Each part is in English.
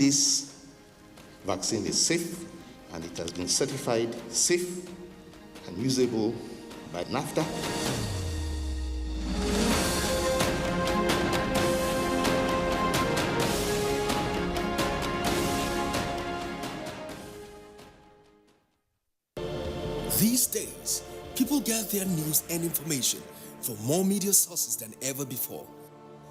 This vaccine is safe and it has been certified safe and usable by NAFTA. These days, people get their news and information from more media sources than ever before.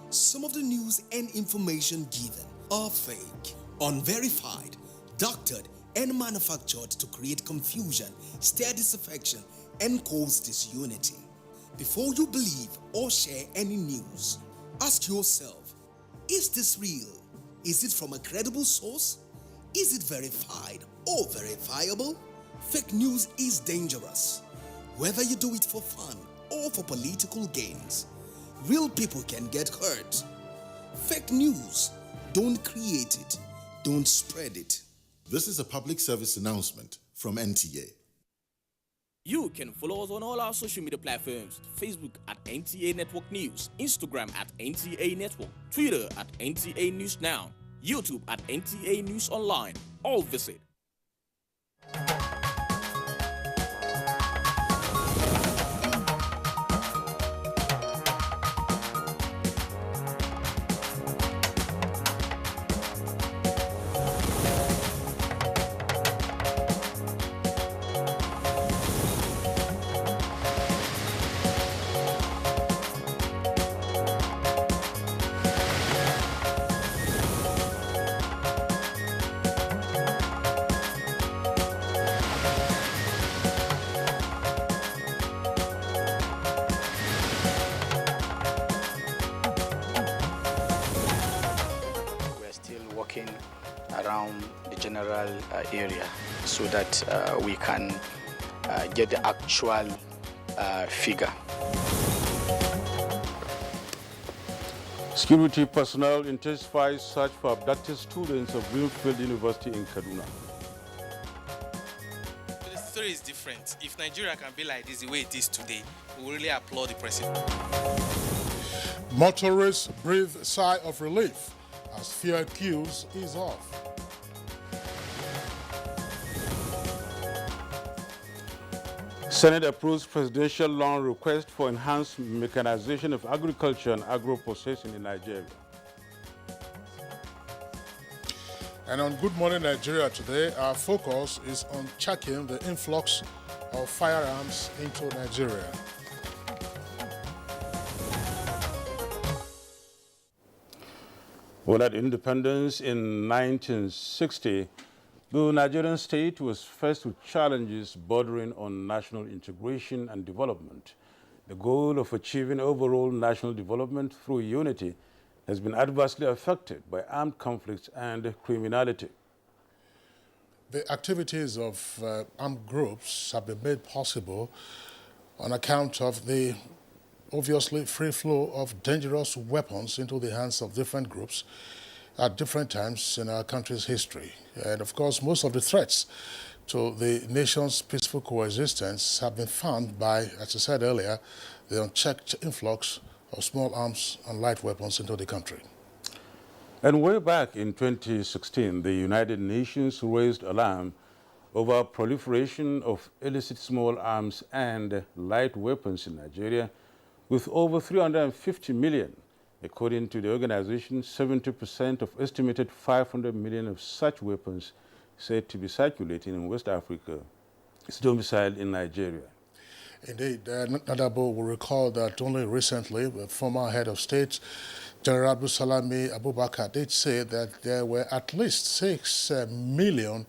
Some of the news and information given are fake, unverified, doctored, and manufactured to create confusion, stir disaffection, and cause disunity. Before you believe or share any news, ask yourself, is this real? Is it from a credible source? Is it verified or verifiable? Fake news is dangerous. Whether you do it for fun or for political gains, real people can get hurt. Fake news, don't create it, don't spread it. This is a public service announcement from NTA. You can follow us on all our social media platforms: Facebook at NTA Network News, Instagram at NTA Network, Twitter at NTA News Now, YouTube at NTA News Online. All visit around the general area so that we can get the actual figure. Security personnel intensifies search for abducted students of Greenfield University in Kaduna. The story is different. If Nigeria can be like this the way it is today, we will really applaud the president. Motorists breathe a sigh of relief as fear queues ease off. Senate approves presidential loan request for enhanced mechanization of agriculture and agro-processing in Nigeria. And on Good Morning Nigeria today, our focus is on checking the influx of firearms into Nigeria. Well, at independence in 1960, the Nigerian state was faced with challenges bordering on national integration and development. The goal of achieving overall national development through unity has been adversely affected by armed conflicts and criminality. The activities of armed groups have been made possible on account of the obviously free flow of dangerous weapons into the hands of different groups at different times in our country's history. And of course, most of the threats to the nation's peaceful coexistence have been found by, as I said earlier, the unchecked influx of small arms and light weapons into the country. And way back in 2016, the United Nations raised alarm over proliferation of illicit small arms and light weapons in Nigeria, with over 350 million. According to the organization, 70% of estimated 500 million of such weapons said to be circulating in West Africa is domiciled in Nigeria. Indeed, Nadabo will recall that only recently, the former head of state, General Abdulsalami Abubakar, did say that there were at least 6 million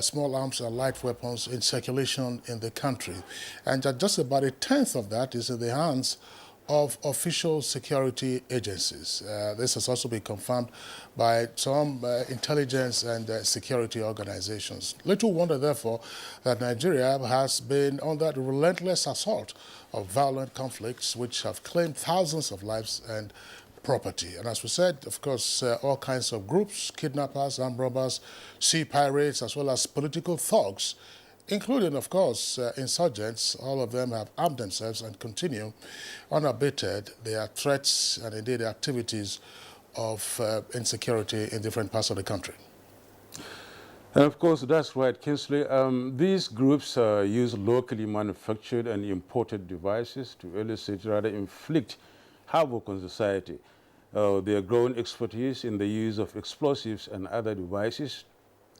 small arms and light weapons in circulation in the country, and that just about a tenth of that is in the hands of official security agencies. This has also been confirmed by some intelligence and security organizations. Little wonder, therefore, that Nigeria has been under the relentless assault of violent conflicts which have claimed thousands of lives and property. And as we said, of course, all kinds of groups, kidnappers, armed robbers, sea pirates, as well as political thugs, including, of course, insurgents. All of them have armed themselves and continue unabated their threats and indeed their activities of insecurity in different parts of the country. And of course, that's right, Kinsley. These groups use locally manufactured and imported devices to elicit, rather inflict havoc on society. Their growing expertise in the use of explosives and other devices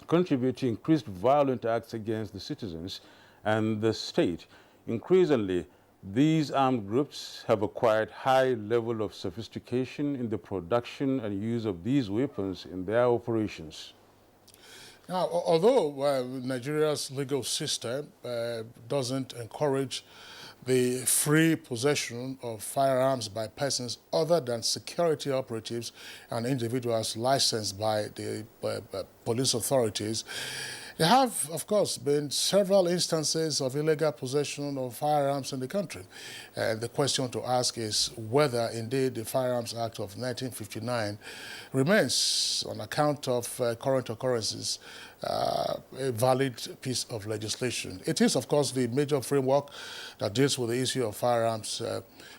contribute to increased violent acts against the citizens and the state. Increasingly, these armed groups have acquired high level of sophistication in the production and use of these weapons in their operations. Now, although Nigeria's legal system doesn't encourage the free possession of firearms by persons other than security operatives and individuals licensed by the police authorities, there have, of course, been several instances of illegal possession of firearms in the country. And the question to ask is whether, indeed, the Firearms Act of 1959 remains, on account of current occurrences, a valid piece of legislation. It is, of course, the major framework that deals with the issue of firearms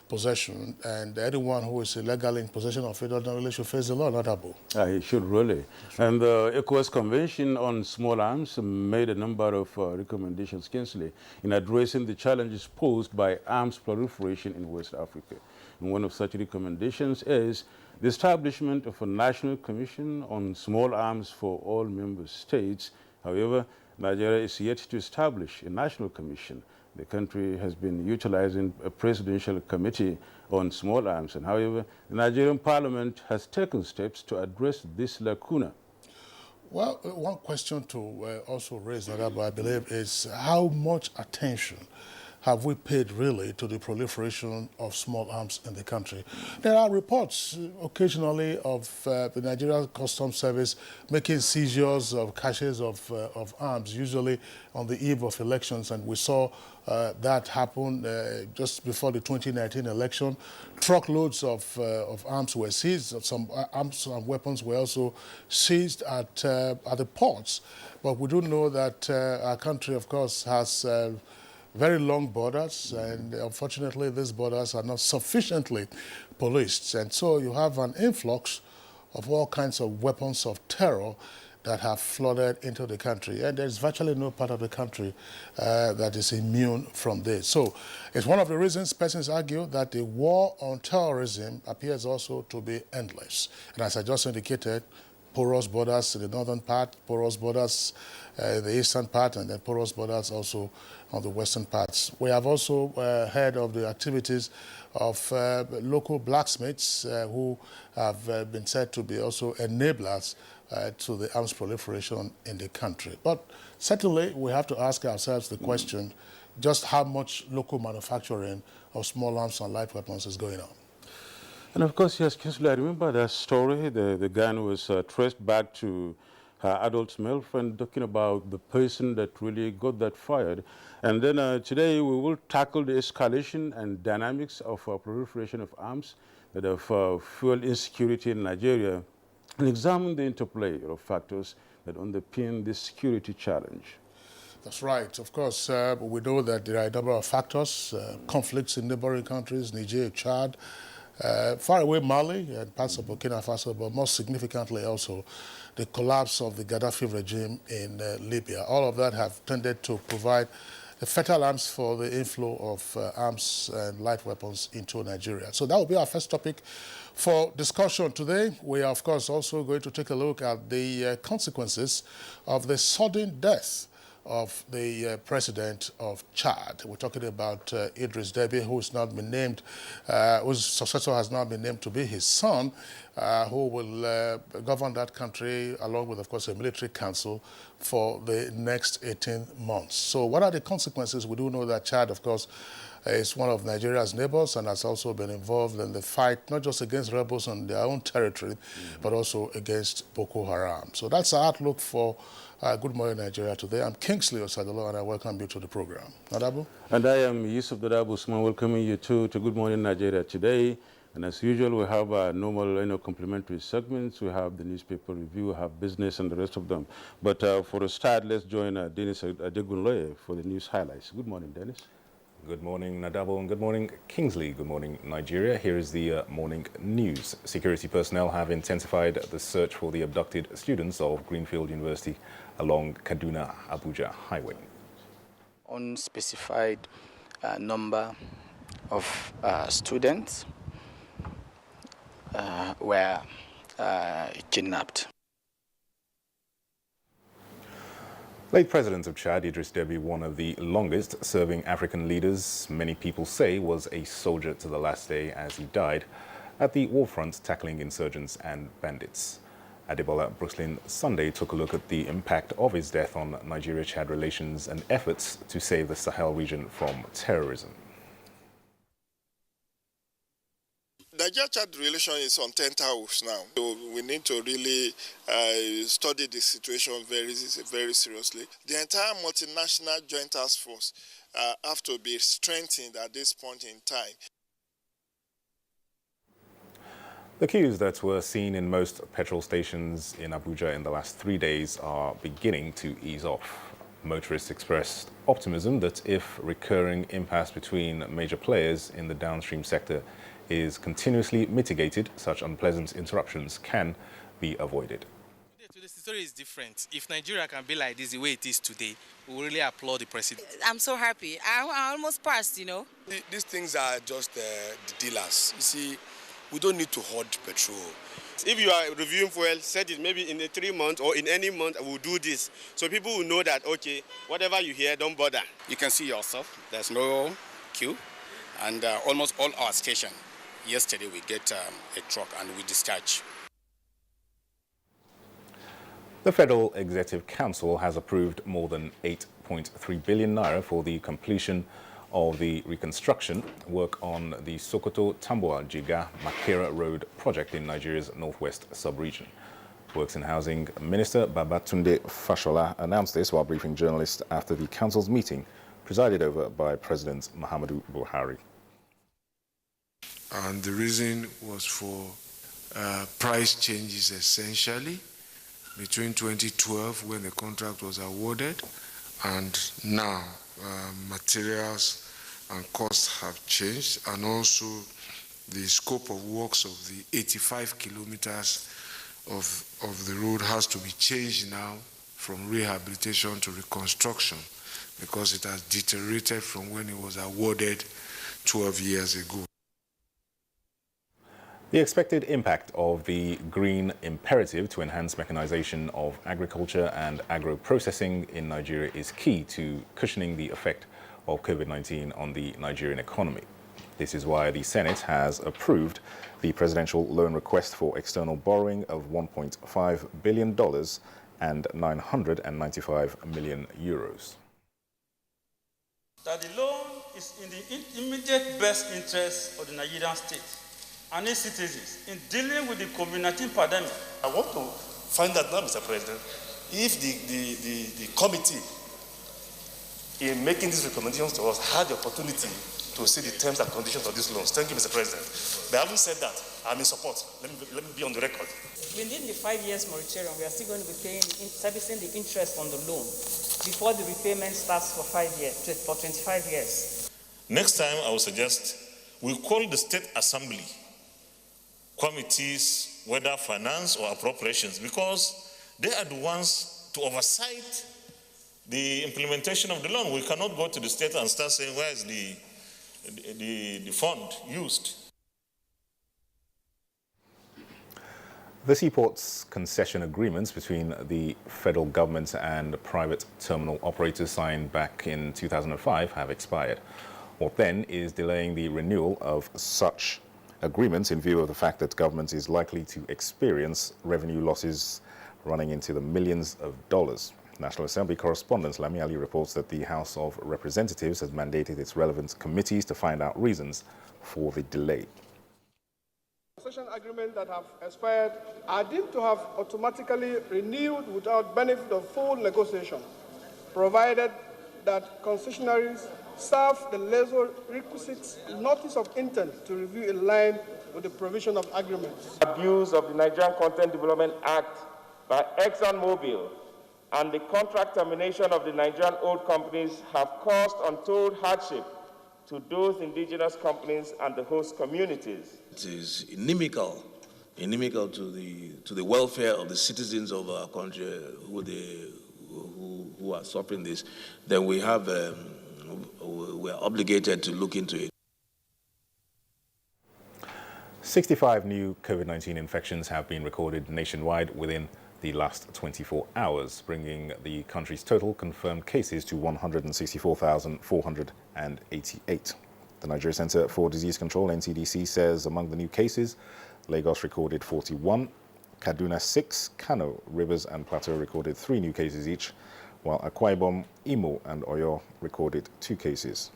possession, and anyone who is illegally in possession of it ordinarily should face the law, not Abu. He should really. And the ECOWAS Convention on Small Arms made a number of recommendations, Kinsley, in addressing the challenges posed by arms proliferation in West Africa. And one of such recommendations is the establishment of a national commission on small arms for all member states. However, Nigeria is yet to establish a national commission. The country has been utilizing a presidential committee on small arms, and however, the Nigerian parliament has taken steps to address this lacuna. Well, one question to also raise, Nadab, I believe, is how much attention have we paid really to the proliferation of small arms in the country? There are reports occasionally of the Nigerian Customs Service making seizures of caches of arms, usually on the eve of elections, and we saw that happen just before the 2019 election. Truckloads of arms were seized. Some arms and weapons were also seized at the ports. But we do know that our country, of course, has very long borders, and unfortunately these borders are not sufficiently policed. And so you have an influx of all kinds of weapons of terror that have flooded into the country. And there's virtually no part of the country that is immune from this. So it's one of the reasons persons argue that the war on terrorism appears also to be endless. And as I just indicated, porous borders in the northern part, porous borders in the eastern part, and then porous borders also on the western parts. We have also heard of the activities of local blacksmiths who have been said to be also enablers to the arms proliferation in the country. But certainly we have to ask ourselves the question, just how much local manufacturing of small arms and light weapons is going on. And of course, yes, Kinsley, I remember that story. The gun was traced back to her adult male friend, talking about the person that really got that fired. And then today we will tackle the escalation and dynamics of proliferation of arms that have fueled insecurity in Nigeria, and examine the interplay of factors that underpin this security challenge. That's right. Of course, we know that there are a number of factors, conflicts in neighboring countries, Niger, Chad, far away Mali and parts of Burkina Faso, but most significantly also the collapse of the Gaddafi regime in Libya. All of that have tended to provide the fertile arms for the inflow of arms and light weapons into Nigeria. So that will be our first topic for discussion today. We are, of course, also going to take a look at the consequences of the sudden death of the president of Chad. We're talking about Idris Deby, who's not been named, whose successor has now been named to be his son, who will govern that country along with, of course, a military council for the next 18 months. So what are the consequences? We do know that Chad, of course, is one of Nigeria's neighbors and has also been involved in the fight, not just against rebels on their own territory, but also against Boko Haram. So that's our outlook for Good Morning Nigeria today. I'm Kingsley Osadolo, and I welcome you to the program. Nadabu? And I am Yusuf Dadabu Usman, welcoming you to Good Morning Nigeria today. And as usual, we have our normal, complimentary segments. We have the newspaper review, we have business, and the rest of them. But for a start, let's join Dennis Adegunloye for the news highlights. Good morning, Dennis. Good morning, Nadabo, and good morning, Kingsley. Good morning, Nigeria. Here is the morning news. Security personnel have intensified the search for the abducted students of Greenfield University along Kaduna-Abuja Highway. Unspecified number of students were kidnapped. Late President of Chad, Idriss Deby, one of the longest-serving African leaders, many people say was a soldier to the last day as he died at the war front tackling insurgents and bandits. Adebola Brooklyn Sunday took a look at the impact of his death on Nigeria-Chad relations and efforts to save the Sahel region from terrorism. Nigeria-Chad relation is on tenterhooks now. So we need to really study the situation very seriously. The entire multinational joint task force have to be strengthened at this point in time. The queues that were seen in most petrol stations in Abuja in the last 3 days are beginning to ease off. Motorists expressed optimism that if recurring impasse between major players in the downstream sector is continuously mitigated, such unpleasant interruptions can be avoided. The story is different. If Nigeria can be like this the way it is today, we really applaud the president. I'm so happy. I almost passed, you know. These things are just the dealers. You see, we don't need to hoard petrol. If you are reviewing fuel, set it maybe in 3 months or in any month, we'll do this. So people will know that, okay, whatever you hear, don't bother. You can see yourself, there's no queue, and almost all our stations. Yesterday we get a truck and we discharge. The Federal Executive Council has approved more than 8.3 billion naira for the completion of the reconstruction work on the Sokoto-Tambuwal-Jiga Makera Road project in Nigeria's northwest sub-region. Works and Housing Minister Babatunde Fashola announced this while briefing journalists after the council's meeting presided over by President Muhammadu Buhari. And the reason was for price changes essentially between 2012 when the contract was awarded and now materials and costs have changed, and also the scope of works of the 85 kilometers of the road has to be changed now from rehabilitation to reconstruction because it has deteriorated from when it was awarded 12 years ago. The expected impact of the green imperative to enhance mechanization of agriculture and agro-processing in Nigeria is key to cushioning the effect of COVID-19 on the Nigerian economy. This is why the Senate has approved the presidential loan request for external borrowing of $1.5 billion and 995 million euros. That the loan is in the immediate best interest of the Nigerian state and its citizens in dealing with the COVID-19 pandemic. I want to find out now, Mr. President, if the committee in making these recommendations to us had the opportunity to see the terms and conditions of these loans. Thank you, Mr. President. But having said that, I'm in support. Let me be on the record. Within the 5 years moratorium, we are still going to be paying, servicing the interest on the loan before the repayment starts for 5 years, for 25 years. Next time, I would suggest we call the State Assembly committees, whether finance or appropriations, because they are the ones to oversight the implementation of the loan. We cannot go to the state and start saying, where is the fund used? The seaport's concession agreements between the federal government and private terminal operators signed back in 2005 have expired. What then is delaying the renewal of such agreements in view of the fact that government is likely to experience revenue losses running into the millions of dollars. National Assembly correspondent Lami Ali reports that the House of Representatives has mandated its relevant committees to find out reasons for the delay. Concession agreements that have expired are deemed to have automatically renewed without benefit of full negotiation, provided that concessionaries serve the lessor requisite notice of intent to review in line with the provision of agreements. Abuse of the Nigerian Content Development Act by ExxonMobil and the contract termination of the Nigerian oil companies have caused untold hardship to those indigenous companies and the host communities. It is inimical to the welfare of the citizens of our country who are suffering this. Then we are obligated to look into it. 65 new COVID-19 infections have been recorded nationwide within the last 24 hours, bringing the country's total confirmed cases to 164,488. The Nigeria Center for Disease Control, NCDC, says among the new cases, Lagos recorded 41, Kaduna 6, Kano, Rivers and Plateau recorded 3 new cases each, while Akwa Ibom, Imo and Oyo recorded 2 cases.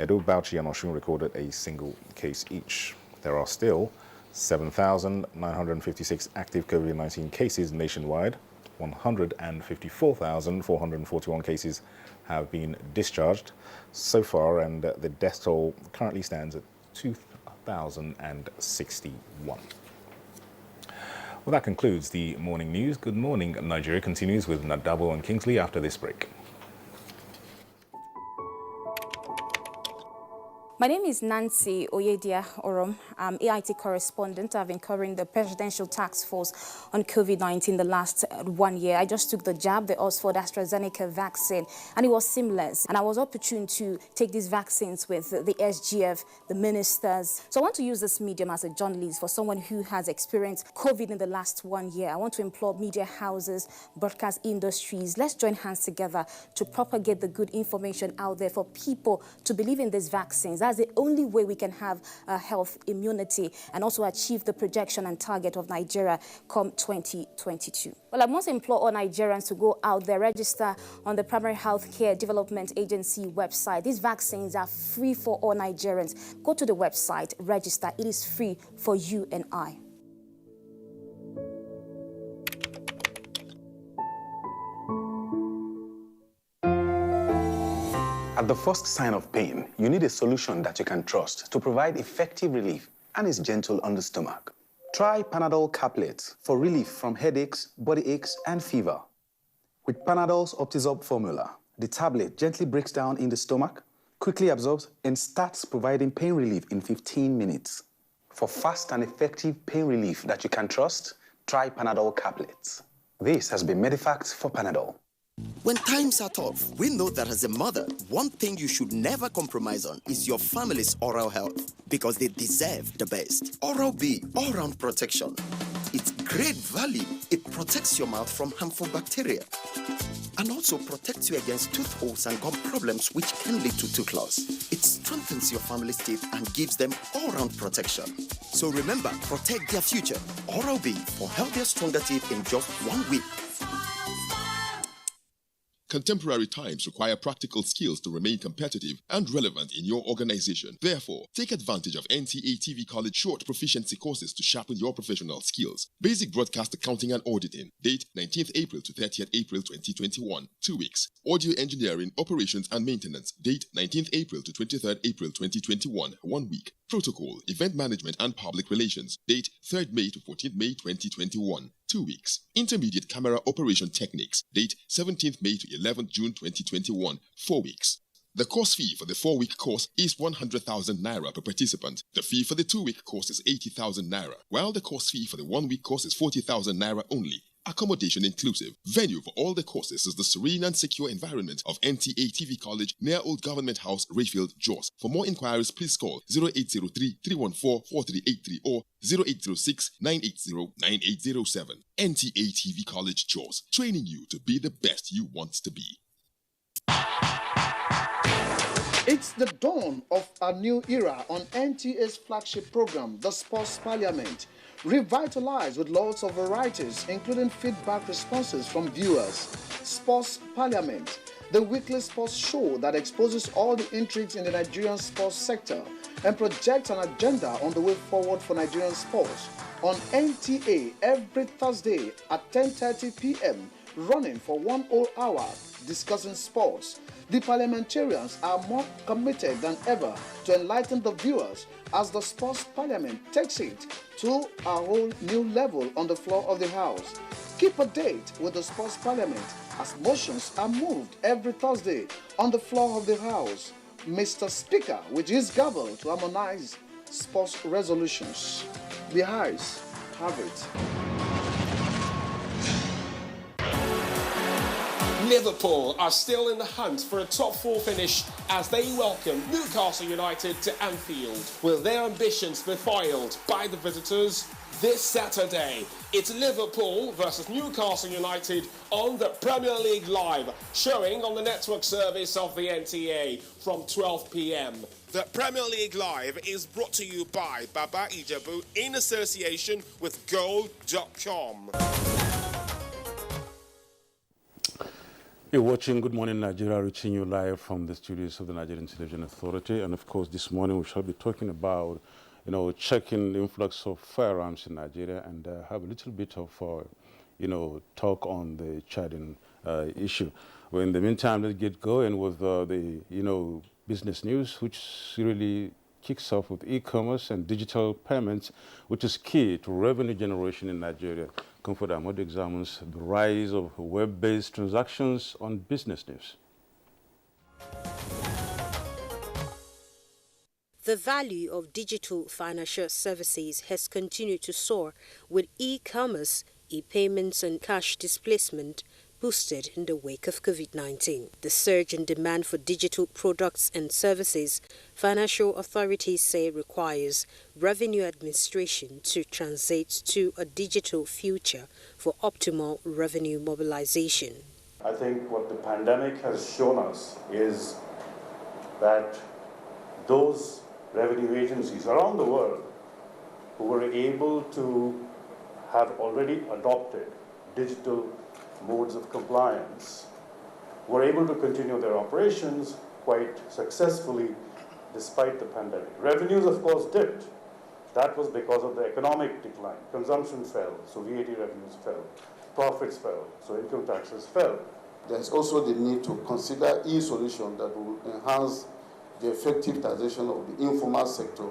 Edo, Bauchi and Osun recorded a single case each. There are still 7,956 active COVID-19 cases nationwide. 154,441 cases have been discharged so far, and the death toll currently stands at 2,061. Well, that concludes the morning news. Good morning, Nigeria continues with Nadabo and Kingsley after this break. My name is Nancy Oyedia Orom. I'm AIT correspondent. I've been covering the Presidential Task Force on COVID-19 the last 1 year. I just took the jab, the Oxford AstraZeneca vaccine, and it was seamless. And I was opportune to take these vaccines with the SGF, the ministers. So I want to use this medium as a journalist for someone who has experienced COVID in the last 1 year. I want to implore media houses, broadcast industries. Let's join hands together to propagate the good information out there for people to believe in these vaccines. That's the only way we can have health immunity and also achieve the projection and target of Nigeria come 2022. Well, I must implore all Nigerians to go out there, register on the Primary Healthcare Development Agency website. These vaccines are free for all Nigerians. Go to the website, register. It is free for you and I. At the first sign of pain, you need a solution that you can trust to provide effective relief and is gentle on the stomach. Try Panadol Caplets for relief from headaches, body aches, and fever. With Panadol's Optizorb formula, the tablet gently breaks down in the stomach, quickly absorbs, and starts providing pain relief in 15 minutes. For fast and effective pain relief that you can trust, try Panadol Caplets. This has been Medifact for Panadol. When times are tough, we know that as a mother, one thing you should never compromise on is your family's oral health, because they deserve the best. Oral-B, all-round protection. It's great value. It protects your mouth from harmful bacteria and also protects you against tooth holes and gum problems which can lead to tooth loss. It strengthens your family's teeth and gives them all-round protection. So remember, protect their future. Oral-B for healthier, stronger teeth in just 1 week. Contemporary times require practical skills to remain competitive and relevant in your organization. Therefore, take advantage of NTA TV College short proficiency courses to sharpen your professional skills. Basic Broadcast Accounting and Auditing. Date 19th April to 30th April 2021. 2 weeks. Audio Engineering, Operations and Maintenance. Date 19th April to 23rd April 2021. 1 week. Protocol, Event Management and Public Relations. Date 3rd May to 14th May 2021. 2 weeks. Intermediate Camera Operation Techniques. Date 17th May to 11th June 2021. 4 weeks. The course fee for the 4-week course is 100,000 naira per participant. The fee for the 2-week course is 80,000 naira, while the course fee for the 1-week course is 40,000 naira only. Accommodation inclusive. Venue for all the courses is the serene and secure environment of NTA TV College near Old Government House, Rayfield, Jos. For more inquiries, please call 0803-314-4383 or 0806-980-9807. NTA TV College, Jos. Training you to be the best you want to be. It's the dawn of a new era on NTA's flagship program, the Sports Parliament. Revitalized with lots of varieties, including feedback responses from viewers. Sports Parliament, the weekly sports show that exposes all the intrigues in the Nigerian sports sector and projects an agenda on the way forward for Nigerian sports. On NTA every Thursday at 10:30 p.m., running for 1 whole hour, discussing sports. The parliamentarians are more committed than ever to enlighten the viewers as the Sports Parliament takes it to a whole new level on the floor of the House. Keep a date with the Sports Parliament as motions are moved every Thursday on the floor of the House. Mr. Speaker with his gavel to harmonize sports resolutions. The Highs have it. Liverpool are still in the hunt for a top four finish as they welcome Newcastle United to Anfield. Will their ambitions be foiled by the visitors? This Saturday, it's Liverpool versus Newcastle United on the Premier League Live, showing on the network service of the NTA from 12 p.m. The Premier League Live is brought to you by Baba Ijebu in association with Gold.com. You're watching Good Morning Nigeria, reaching you live from the studios of the Nigerian Television Authority. And of course, this morning we shall be talking about, checking the influx of firearms in Nigeria and have a little bit of, talk on the Chadian issue. Well, in the meantime, let's get going with the, business news, which really kicks off with e-commerce and digital payments, which is key to revenue generation in Nigeria. Comfort Ahmad examines the rise of web-based transactions on business news. The value of digital financial services has continued to soar, with e-commerce, e-payments and cash displacement boosted in the wake of COVID-19. The surge in demand for digital products and services, financial authorities say, requires revenue administration to transit to a digital future for optimal revenue mobilization. I think what the pandemic has shown us is that those revenue agencies around the world who were able to have already adopted digital modes of compliance were able to continue their operations quite successfully despite the pandemic. Revenues, of course, dipped. That was because of the economic decline. Consumption fell, so VAT revenues fell. Profits fell, so income taxes fell. There's also the need to consider e-solution that will enhance the effective taxation of the informal sector,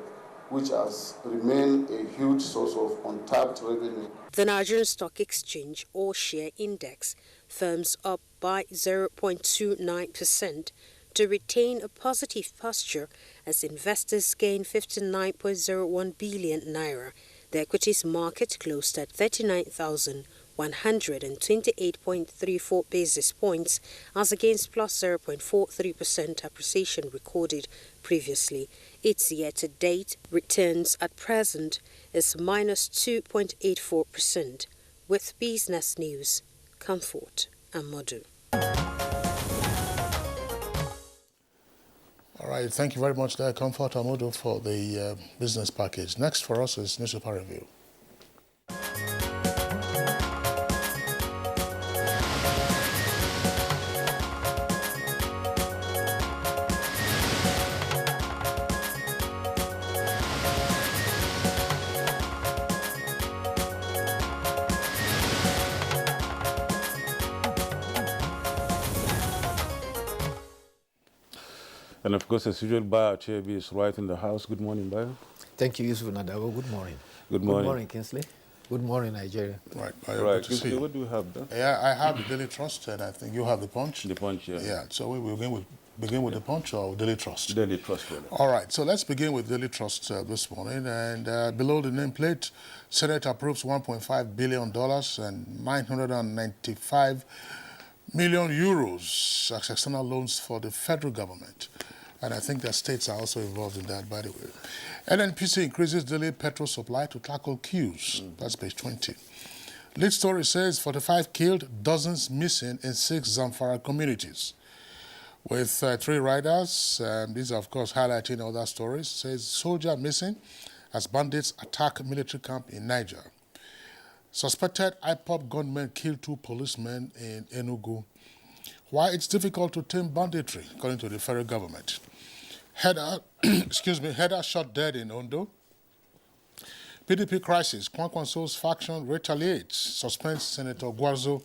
which has remained a huge source of untapped revenue. The Nigerian Stock Exchange All-Share Index firms up by 0.29% to retain a positive posture as investors gain 59.01 billion naira. The equities market closed at 39,128.34 basis points as against plus 0.43% appreciation recorded previously. Its year-to-date returns at present is minus 2.84%. With business news, Comfort and Modu. All right, thank you very much there, Comfort Amodo, for the business package. Next for us is newspaper review. And of course, as usual, Bayo Achebi is right in the house. Good morning, Bayo. Thank you, Yusuf Nadawo. Good morning. Good morning. Good morning, Kingsley. Good morning, Nigeria. Right, right. Kingsley, what do you have there? Yeah, I have the Daily Trust, and I think you have the Punch. The Punch, yeah. Yeah, so we will begin with the Punch or Daily Trust? Daily Trust, really. All right, so let's begin with Daily Trust this morning. And below the nameplate, Senate approves $1.5 billion and 995 million euros as external loans for the federal government. And I think that states are also involved in that, by the way. NNPC increases daily petrol supply to tackle queues. That's page 20. Lead story says 45 killed, dozens missing in 6 Zamfara communities. With 3 riders, these are, of course, highlighting other stories. Says soldier missing as bandits attack military camp in Niger. Suspected IPOB gunmen kill 2 policemen in Enugu. Why it's difficult to tame banditry, according to the federal government. Header shot dead in Ondo. PDP crisis, Kwankwanso's faction retaliates, suspends Senator Gwarzo.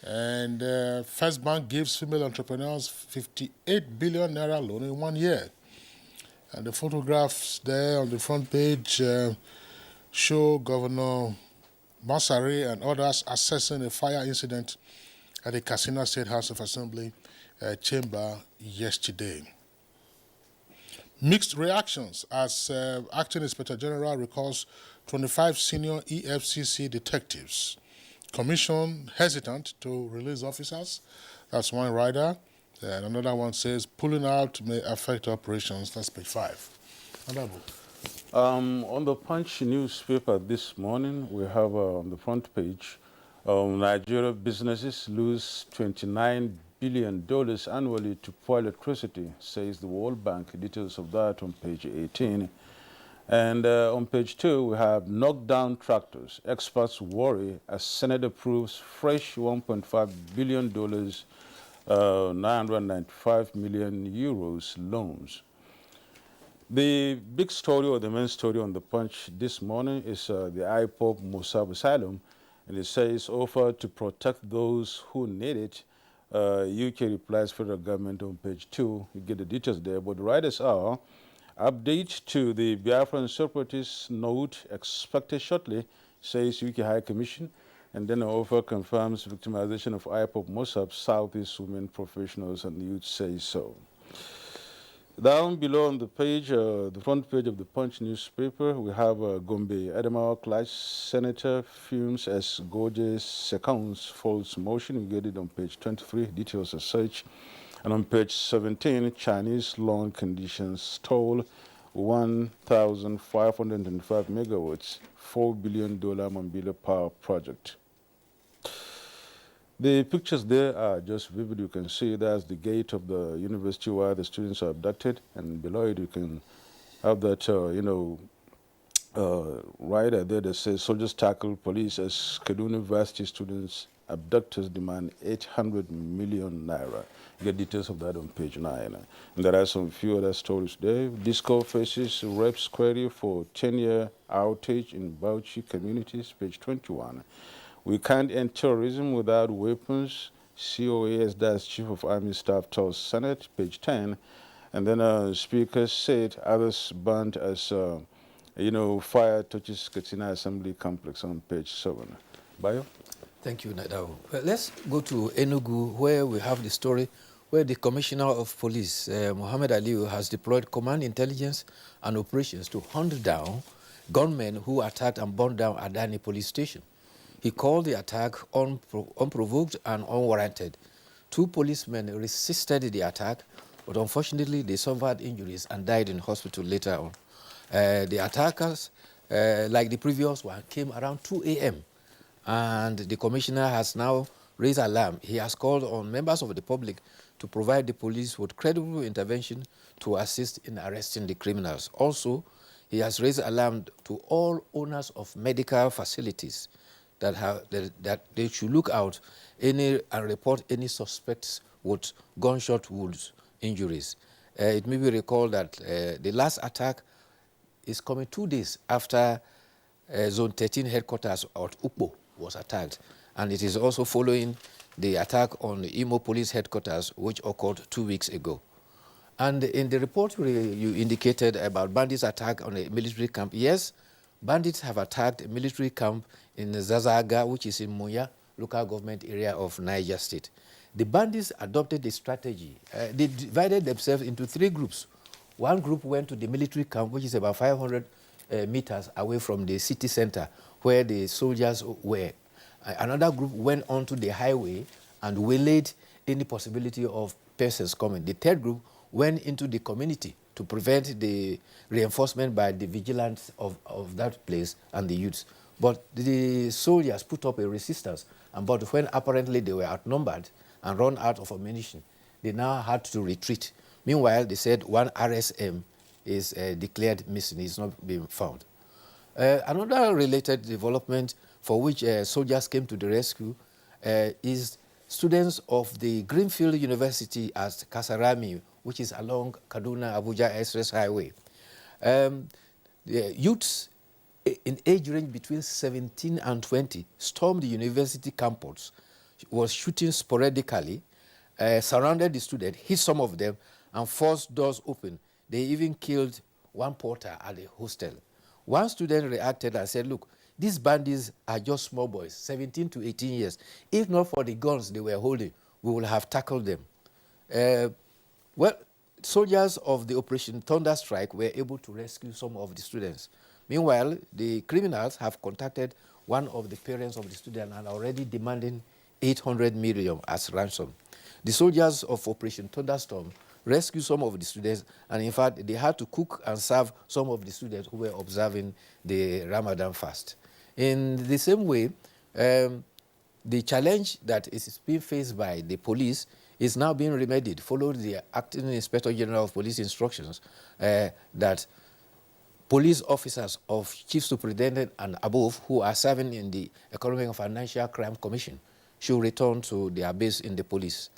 And First Bank gives female entrepreneurs 58 billion naira loan in 1 year. And the photographs there on the front page show Governor Masari and others assessing a fire incident at the Katsina State House of Assembly chamber yesterday. Mixed reactions as Acting Inspector General recalls 25 senior EFCC detectives. Commission hesitant to release officers. That's one rider. And another one says pulling out may affect operations. That's page 5. On the Punch newspaper this morning, we have on the front page, Nigeria businesses lose $29 billion annually to poor electricity, says the World Bank. Details of that on page 18. And on page 2, we have knockdown tractors. Experts worry as Senate approves fresh $1.5 billion, 995 million euros loans. The big story, or the main story on the Punch this morning, is the IPOB Mossab Asylum, and it says offer to protect those who need it. UK replies federal government on page 2. You get the details there, but the writers are update to the Biafran separatist note expected shortly, says UK High Commission, and then offer confirms victimization of IPOB Mossab, Southeast women professionals and youth say so. Down below on the page, the front page of the Punch newspaper, we have Gombe Adamawa Clash Senator fumes as Goje Seconds false motion. We get it on page 23, details as such. And on page 17, Chinese loan conditions stall 1,525 megawatts, $4 billion Mambila power project. The pictures there are just vivid. You can see that's the gate of the university where the students are abducted, and below it you can have that, rider there that says soldiers tackle police as Kaduna University students abductors demand 800 million naira. You get details of that on page 9. And there are some few other stories there. Disco faces reps query for 10-year outage in Bauchi communities, page 21. We can't end terrorism without weapons. COAS, that's Chief of Army Staff, tells Senate, page 10. And then Speaker said others banned as, fire touches Katsina Assembly Complex on page 7. Bayo? Thank you, Nadao. Well, let's go to Enugu, where we have the story where the Commissioner of Police, Mohammed Aliu, has deployed command intelligence and operations to hunt down gunmen who attacked and burned down Adani police station. He called the attack unprovoked and unwarranted. 2 policemen resisted the attack, but unfortunately they suffered injuries and died in hospital later on. The attackers, like the previous one, came around 2 a.m. and the commissioner has now raised alarm. He has called on members of the public to provide the police with credible intervention to assist in arresting the criminals. Also, he has raised alarm to all owners of medical facilities that they should look out and report any suspects with gunshot wounds injuries. It may be recalled that the last attack is coming 2 days after Zone 13 headquarters at Ukpo was attacked, and it is also following the attack on the Imo Police headquarters, which occurred 2 weeks ago. And in the report you indicated about bandits' attack on a military camp, yes, bandits have attacked a military camp in Zazaga, which is in Moya, local government area of Niger State. The bandits adopted a strategy. They divided themselves into 3 groups. One group went to the military camp, which is about 500 meters away from the city center, where the soldiers were. Another group went onto the highway and waylaid any possibility of persons coming. The third group went into the community to prevent the reinforcement by the vigilance of that place and the youths. But the soldiers put up a resistance, but when apparently they were outnumbered and run out of ammunition, they now had to retreat. Meanwhile, they said one RSM is declared missing, he's not being found. Another related development for which soldiers came to the rescue is students of the Greenfield University at Kasarami, which is along Kaduna-Abuja Express Highway. The youths in age range between 17 and 20 stormed the university campus, was shooting sporadically, surrounded the students, hit some of them, and forced doors open. They even killed one porter at the hostel. One student reacted and said, look, these bandits are just small boys, 17 to 18 years. If not for the guns they were holding, we would have tackled them. Well, soldiers of the Operation Thunder Strike were able to rescue some of the students. Meanwhile, the criminals have contacted one of the parents of the student and are already demanding 800 million as ransom. The soldiers of Operation Thunderstorm rescued some of the students, and in fact, they had to cook and serve some of the students who were observing the Ramadan fast. In the same way, the challenge that is being faced by the police is now being remedied, following the Acting Inspector General of Police instructions that police officers of Chief Superintendent and above who are serving in the Economic and Financial Crime Commission should return to their base in the police.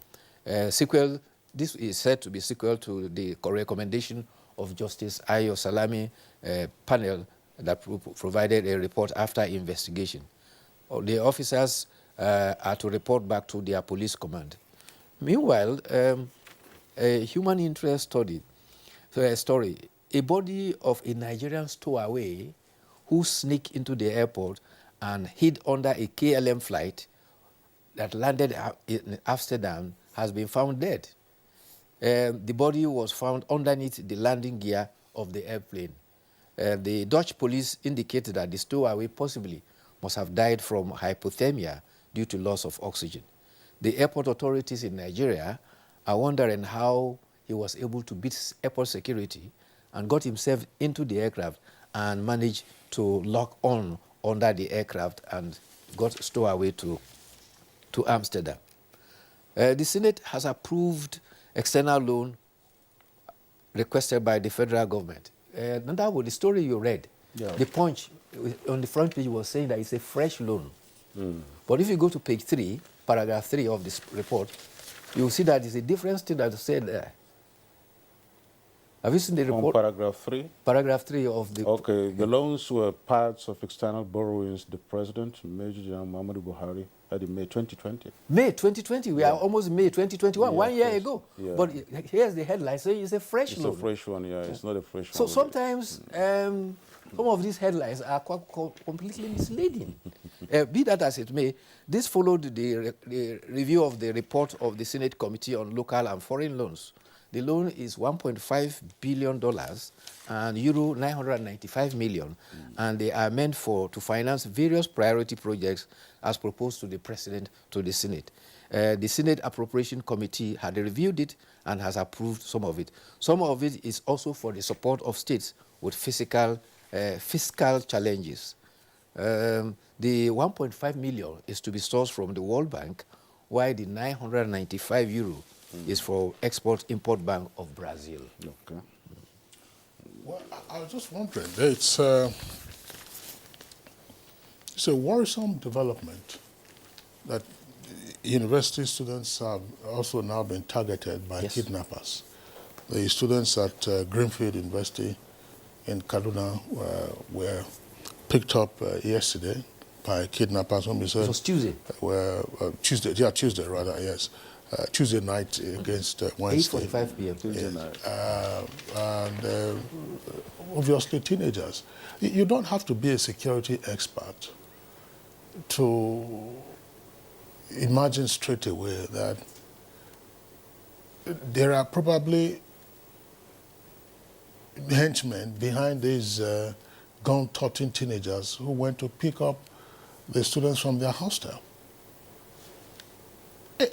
This is said to be sequel to the recommendation of Justice Ayo Salami panel that provided a report after investigation. The officers are to report back to their police command. Meanwhile, a human interest story, a body of a Nigerian stowaway who sneaked into the airport and hid under a KLM flight that landed in Amsterdam has been found dead. The body was found underneath the landing gear of the airplane. The Dutch police indicated that the stowaway possibly must have died from hypothermia due to loss of oxygen. The airport authorities in Nigeria are wondering how he was able to beat airport security and got himself into the aircraft and managed to lock on under the aircraft and got stowed away to Amsterdam. The Senate has approved external loan requested by the federal government. With the story you read, the Punch on the front page was saying that it's a fresh loan. But if you go to page 3, paragraph 3 of this report, you will see that it's a different thing that is said there. Have you seen the report? On paragraph 3? Paragraph 3 of the... Okay, the loans were parts of external borrowings the President, Major General Muhammadu Buhari, had in May 2020. May 2020? We are almost May 2021, 1 year ago. Yeah. But here's the headline saying it's a fresh loan. It's a fresh one, yeah. It's not a fresh one. So sometimes some of these headlines are completely misleading. Be that as it may, this followed the review of the report of the Senate Committee on Local and Foreign Loans. The loan is $1.5 billion and euro 995 million, and they are meant to finance various priority projects as proposed to the President, to the Senate. The Senate Appropriation Committee had reviewed it and has approved some of it. Some of it is also for the support of states with fiscal challenges. The 1.5 million is to be sourced from the World Bank, while the 995 euro is for Export-Import Bank of Brazil. Okay. Well, I was just wondering, it's a worrisome development that university students have also now been targeted by kidnappers. The students at Greenfield University in Kaduna were picked up yesterday by kidnappers. It was Tuesday? Tuesday rather, yes. Tuesday night against Wednesday. 8:45 p.m. Tuesday night. And obviously teenagers. You don't have to be a security expert to imagine straight away that there are probably henchmen behind these gun-toting teenagers who went to pick up the students from their hostel.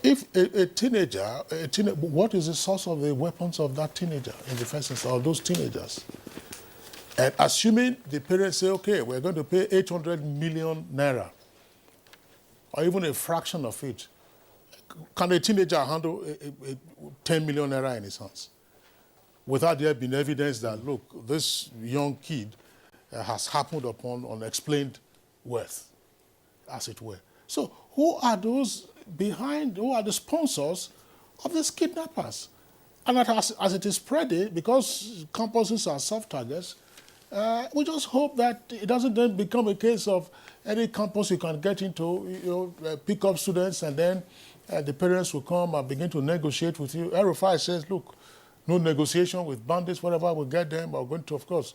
If a teenager, what is the source of the weapons of that teenager in the first instance, of those teenagers? And assuming the parents say, okay, we're going to pay 800 million naira, or even a fraction of it, can a teenager handle 10 million naira in his hands? Without there being evidence that, look, this young kid has happened upon unexplained wealth, as it were. So who are those behind, who are the sponsors of these kidnappers? And as it is spreading, because campuses are soft targets, we just hope that it doesn't then become a case of any campus you can get into, pick up students, and then the parents will come and begin to negotiate with you. RFI says, look, no negotiation with bandits, whatever, we'll get them, we're going to, of course,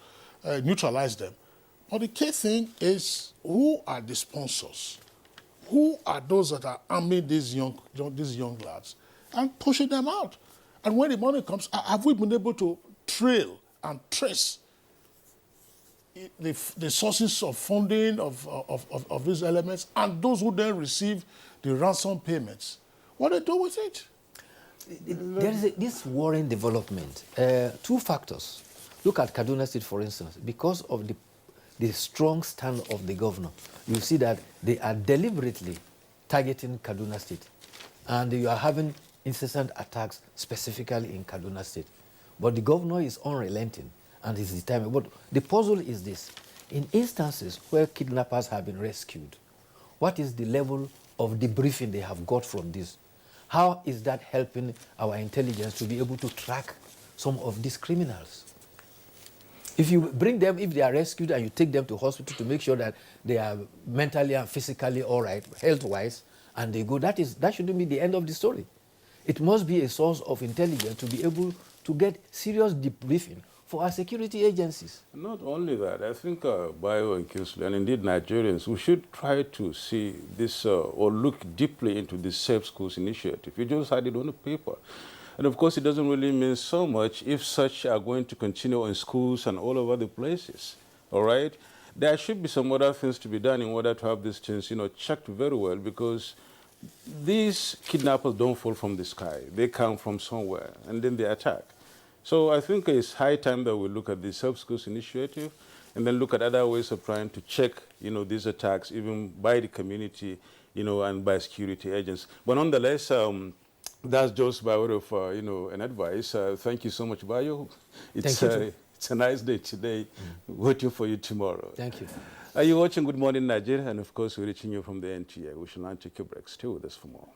neutralize them. But the key thing is, who are the sponsors? Who are those that are arming these young lads and pushing them out? And when the money comes, have we been able to trail and trace the sources of funding of these elements, and those who then receive the ransom payments? What do they do with it? There is this worrying development. Two factors. Look at Kaduna State, for instance. Because of the strong stand of the governor, you see that they are deliberately targeting Kaduna State. And you are having incessant attacks specifically in Kaduna State. But the governor is unrelenting and is determined. But the puzzle is this. In instances where kidnappers have been rescued, what is the level of debriefing they have got from this? How is that helping our intelligence to be able to track some of these criminals? If you bring them, if they are rescued and you take them to hospital to make sure that they are mentally and physically all right, health-wise, and they go, that shouldn't be the end of the story. It must be a source of intelligence to be able to get serious debriefing for our security agencies. Not only that, I think Bio and Kinsley, and indeed Nigerians, we should try to see this or look deeply into this Safe Schools initiative. You just had it on the paper. And of course, it doesn't really mean so much if such are going to continue in schools and all over the places, all right? There should be some other things to be done in order to have these things, checked very well, because these kidnappers don't fall from the sky. They come from somewhere, and then they attack. So I think it's high time that we look at the Safe Schools initiative and then look at other ways of trying to check, these attacks, even by the community, and by security agents. But nonetheless, that's just by way of, an advice. Thank you so much, Bayo. It's a nice day today. Waiting for you tomorrow. Thank you. Are you watching Good Morning Nigeria? And of course, we're reaching you from the NTA. We shall now take a break. Stay with us for more.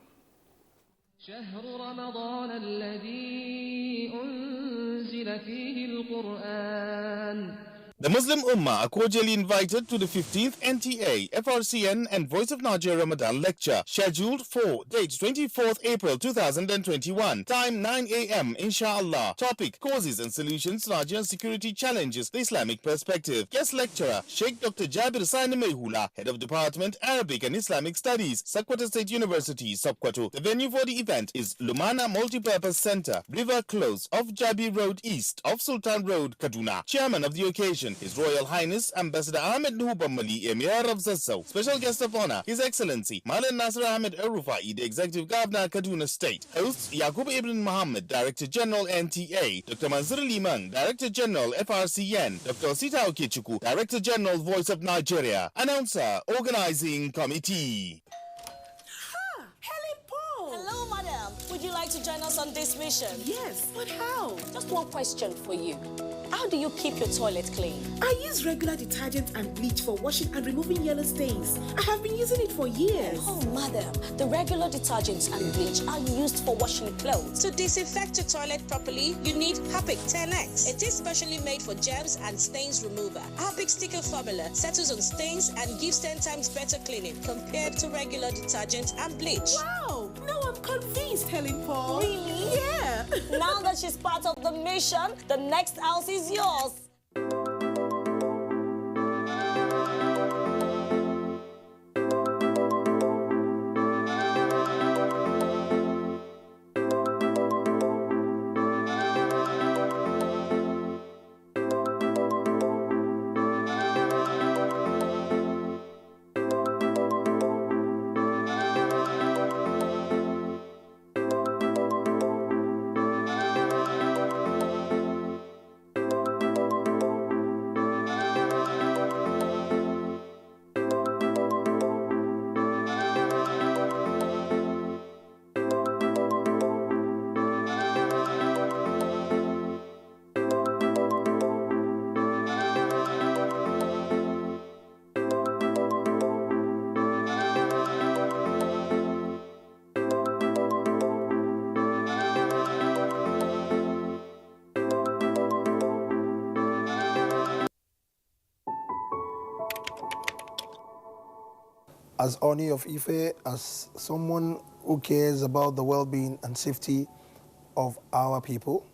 شهر رمضان الذي أنزل فيه القرآن. The Muslim Ummah are cordially invited to the 15th NTA, FRCN and Voice of Nigeria Ramadan lecture, scheduled for date 24th April 2021, time 9 a.m. inshallah. Topic: Causes and Solutions to Nigerian Security Challenges, the Islamic Perspective. Guest lecturer, Sheikh Dr. Jabir Saini Mehula, Head of Department, Arabic and Islamic Studies, Sokoto State University, Sokoto. The venue for the event is Lumana Multipurpose Center, River Close, off Jabi Road East, of Sultan Road, Kaduna. Chairman of the occasion, His Royal Highness Ambassador Ahmed Nuhu Bamali, Emir of Zazzau. Special guest of honor, His Excellency Malan Nasir Ahmed Arufai, the Executive Governor, Kaduna State. Hosts Yaqub Ibn Muhammad, Director General NTA, Dr. Manzur Liman, Director General FRCN, Dr. Sita Okechuku, Director General Voice of Nigeria. Announcer, Organizing Committee. Hello, madam. Would you like to join us on this mission? Yes, but how? Just one question for you. How do you keep your toilet clean? I use regular detergent and bleach for washing and removing yellow stains. I have been using it for years. Oh, madam, the regular detergents and bleach are used for washing clothes. To disinfect your toilet properly, you need Harpic 10X. It is specially made for germs and stains remover. Harpic sticker formula settles on stains and gives 10 times better cleaning compared to regular detergent and bleach. Wow! Now I'm convinced, Helen Paul. Really? Yeah. Now that she's part of the mission, the next house is yours. As Oni of Ife, as someone who cares about the well-being and safety of our people,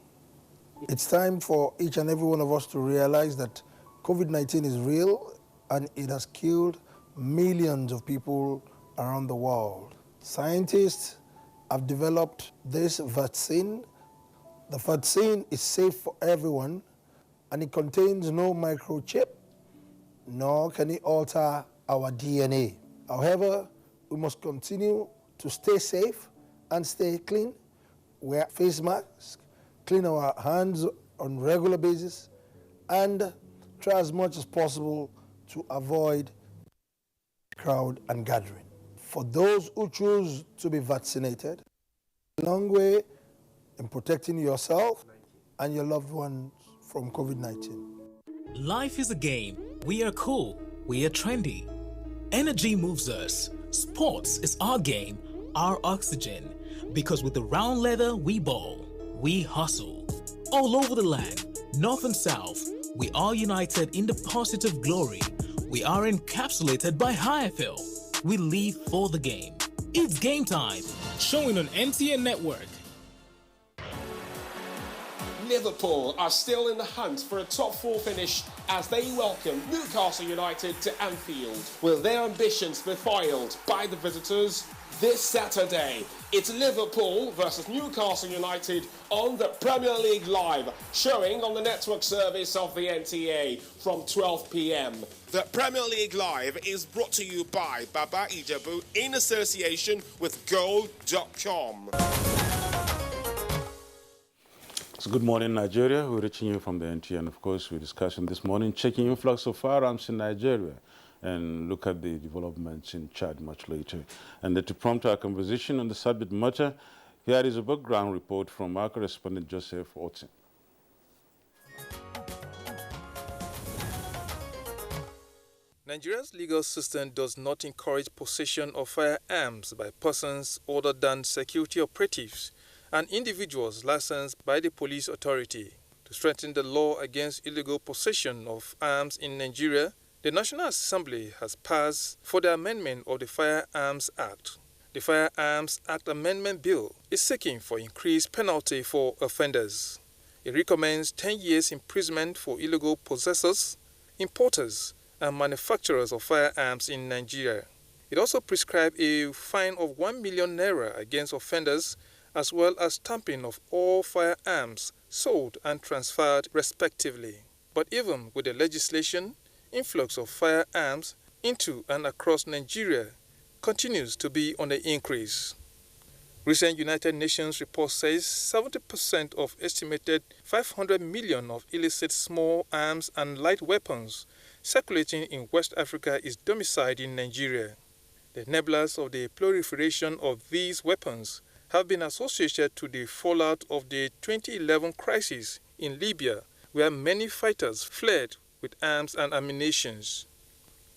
it's time for each and every one of us to realize that COVID-19 is real and it has killed millions of people around the world. Scientists have developed this vaccine The vaccine is safe for everyone, and it contains no microchip, nor can it alter our DNA. However, we must continue to stay safe and stay clean, wear face masks, clean our hands on a regular basis, and try as much as possible to avoid crowd and gathering. For those who choose to be vaccinated, a long way in protecting yourself and your loved ones from COVID-19. Life is a game. We are cool. We are trendy. Energy moves us. Sports is our game, our oxygen. Because with the round leather we ball, we hustle. All over the land, north and south, we are united in the positive glory. We are encapsulated by HIFL. We live for the game. It's game time. Showing on NTA Network. Liverpool are still in the hunt for a top four finish as they welcome Newcastle United to Anfield. Will their ambitions be foiled by the visitors? This Saturday, it's Liverpool versus Newcastle United on the Premier League Live, showing on the network service of the NTA from 12 p.m. The Premier League Live is brought to you by Baba Ijebu in association with Gold.com. So good morning, Nigeria. We're reaching you from the NTA, and of course, we're discussing this morning checking influx of firearms in Nigeria and look at the developments in Chad much later. And to prompt our conversation on the subject matter, here is a background report from our correspondent Joseph Otson. Nigeria's legal system does not encourage possession of firearms by persons other than security operatives and individuals licensed by the police authority. To strengthen the law against illegal possession of arms in Nigeria, the National Assembly has passed for the amendment of the Firearms Act. The Firearms Act Amendment Bill is seeking for increased penalty for offenders. It recommends 10 years imprisonment for illegal possessors, importers, and manufacturers of firearms in Nigeria. It also prescribes a fine of 1 million naira against offenders, as well as stamping of all firearms sold and transferred respectively. But even with the legislation, influx of firearms into and across Nigeria continues to be on the increase. Recent United Nations report says 70% of estimated 500 million of illicit small arms and light weapons circulating in West Africa is domiciled in Nigeria. The enablers of the proliferation of these weapons have been associated to the fallout of the 2011 crisis in Libya, where many fighters fled with arms and ammunition.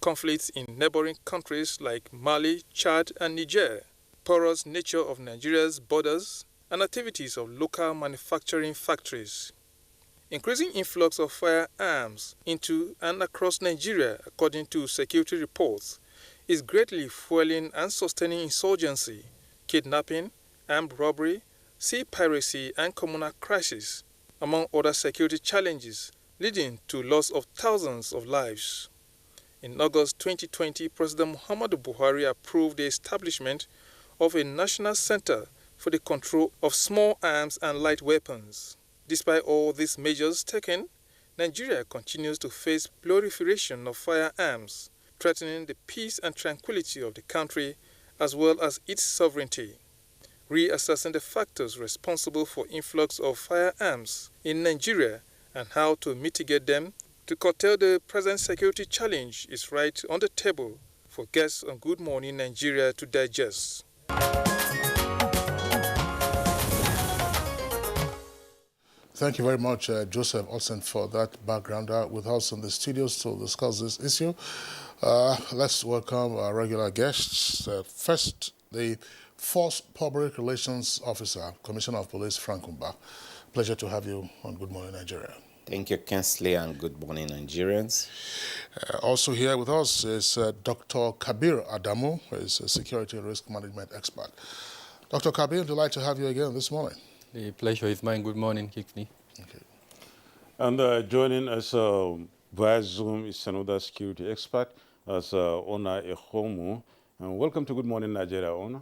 Conflicts in neighboring countries like Mali, Chad, and Niger, porous nature of Nigeria's borders, and activities of local manufacturing factories. Increasing influx of firearms into and across Nigeria, according to security reports, is greatly fueling and sustaining insurgency, kidnapping, armed robbery, sea piracy, and communal crisis, among other security challenges, leading to loss of thousands of lives. In August 2020, President Muhammadu Buhari approved the establishment of a national center for the control of small arms and light weapons. Despite all these measures taken, Nigeria continues to face proliferation of firearms, threatening the peace and tranquility of the country as well as its sovereignty. Reassessing the factors responsible for influx of firearms in Nigeria and how to mitigate them to curtail the present security challenge is right on the table for guests on Good Morning Nigeria to digest. Thank you very much, Joseph Olsen, for that background. With us in the studios to discuss this issue. Let's welcome our regular guests. First, the Force Public Relations Officer, Commissioner of Police, Frank Umba. Pleasure to have you on Good Morning Nigeria. Thank you, Kensley, and good morning, Nigerians. Also here with us is Dr. Kabir Adamu, who is a security risk management expert. Dr. Kabir, delighted to have you again this morning. The pleasure is mine. Good morning, Kikni. Okay. And joining us via Zoom is another security expert, as Ona Ehomu. And welcome to Good Morning Nigeria, Ona.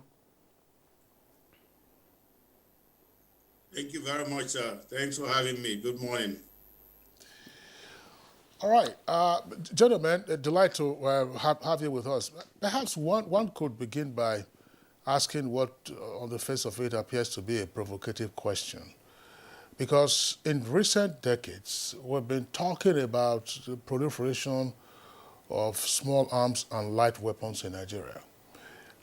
Thank you very much, sir. Thanks for having me. Good morning. All right, gentlemen, a delight to have you with us. Perhaps one could begin by asking what, on the face of it, appears to be a provocative question. Because in recent decades, we've been talking about the proliferation of small arms and light weapons in Nigeria.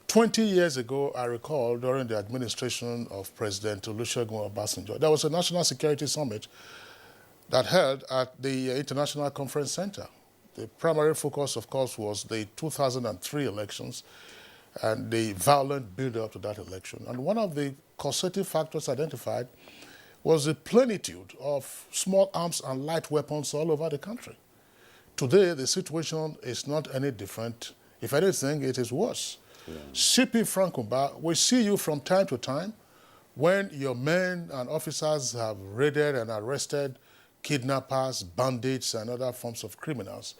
20 years ago, I recall, during the administration of President Olusegun Obasanjo, there was a National Security Summit that held at the International Conference Center. The primary focus, of course, was the 2003 elections and the violent build-up to that election. And one of the causative factors identified was the plenitude of small arms and light weapons all over the country. Today, the situation is not any different. If anything, it is worse. Yeah. CP Frankumba, we see you from time to time when your men and officers have raided and arrested kidnappers, bandits, and other forms of criminals.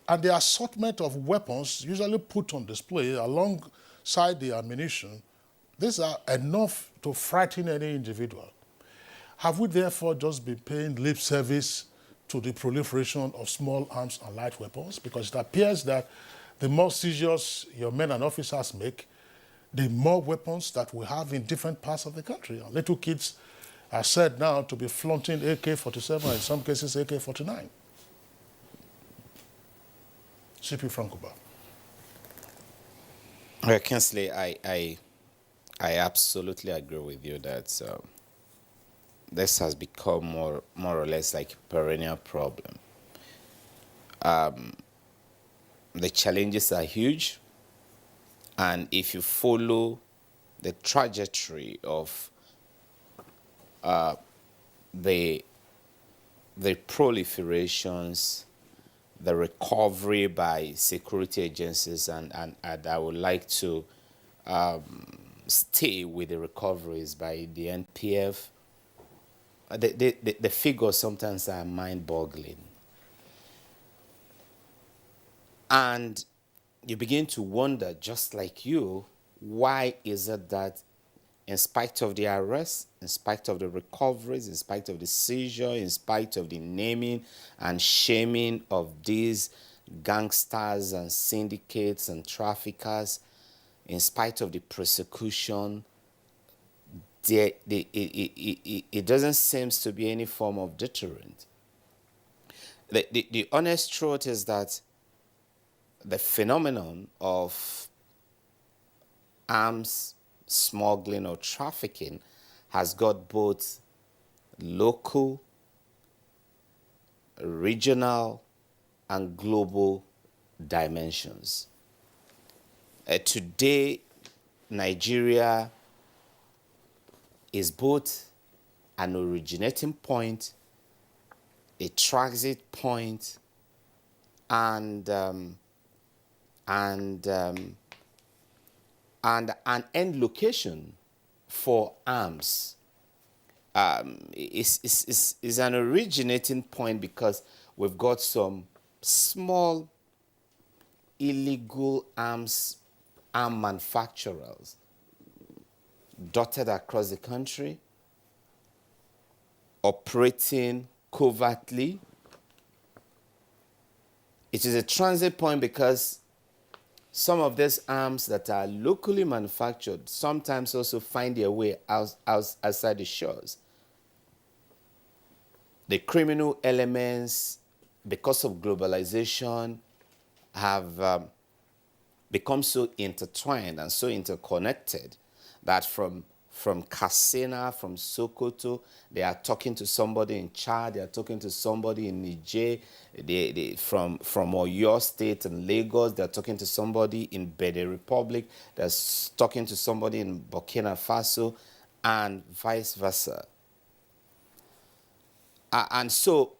And the assortment of weapons usually put on display alongside the ammunition, these are enough to frighten any individual. Have we therefore just been paying lip service to the proliferation of small arms and light weapons? Because it appears that the more seizures your men and officers make, the more weapons that we have in different parts of the country. Little kids are said now to be flaunting AK-47, in some cases AK-49. CP Frankumba. Kinsley, I absolutely agree with you that this has become more or less like a perennial problem. The challenges are huge, and if you follow the trajectory of the proliferations, the recovery by security agencies, and I would like to stay with the recoveries by the NPF. The figures sometimes are mind-boggling. And you begin to wonder, just like you, why is it that in spite of the arrests, in spite of the recoveries, in spite of the seizure, in spite of the naming and shaming of these gangsters and syndicates and traffickers, in spite of the persecution, it doesn't seem to be any form of deterrent. The honest truth is that the phenomenon of arms smuggling or trafficking has got both local, regional, and global dimensions. Today, Nigeria is both an originating point, a transit point, and an end location for arms. Is an originating point because we've got some small illegal arm manufacturers dotted across the country, operating covertly. It is a transit point because some of these arms that are locally manufactured sometimes also find their way outside the shores. The criminal elements, because of globalization, have become so intertwined and so interconnected that from Katsina, from Sokoto, they are talking to somebody in Chad, they are talking to somebody in Niger, from Oyo State and Lagos, they are talking to somebody in Benin Republic, they are talking to somebody in Burkina Faso, and vice versa. And so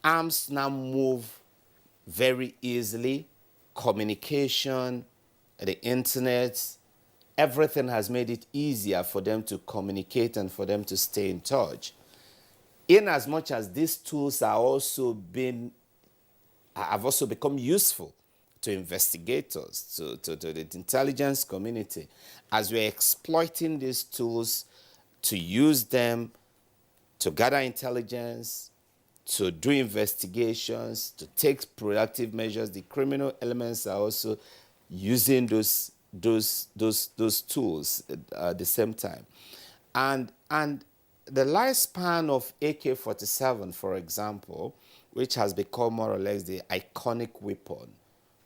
arms now move very easily. Communication, the internet, everything has made it easier for them to communicate and for them to stay in touch. In as much as these tools have also become useful to investigators, to the intelligence community, as we're exploiting these tools to use them to gather intelligence, to do investigations, to take productive measures. The criminal elements are also using those tools at the same time. And the lifespan of AK-47, for example, which has become more or less the iconic weapon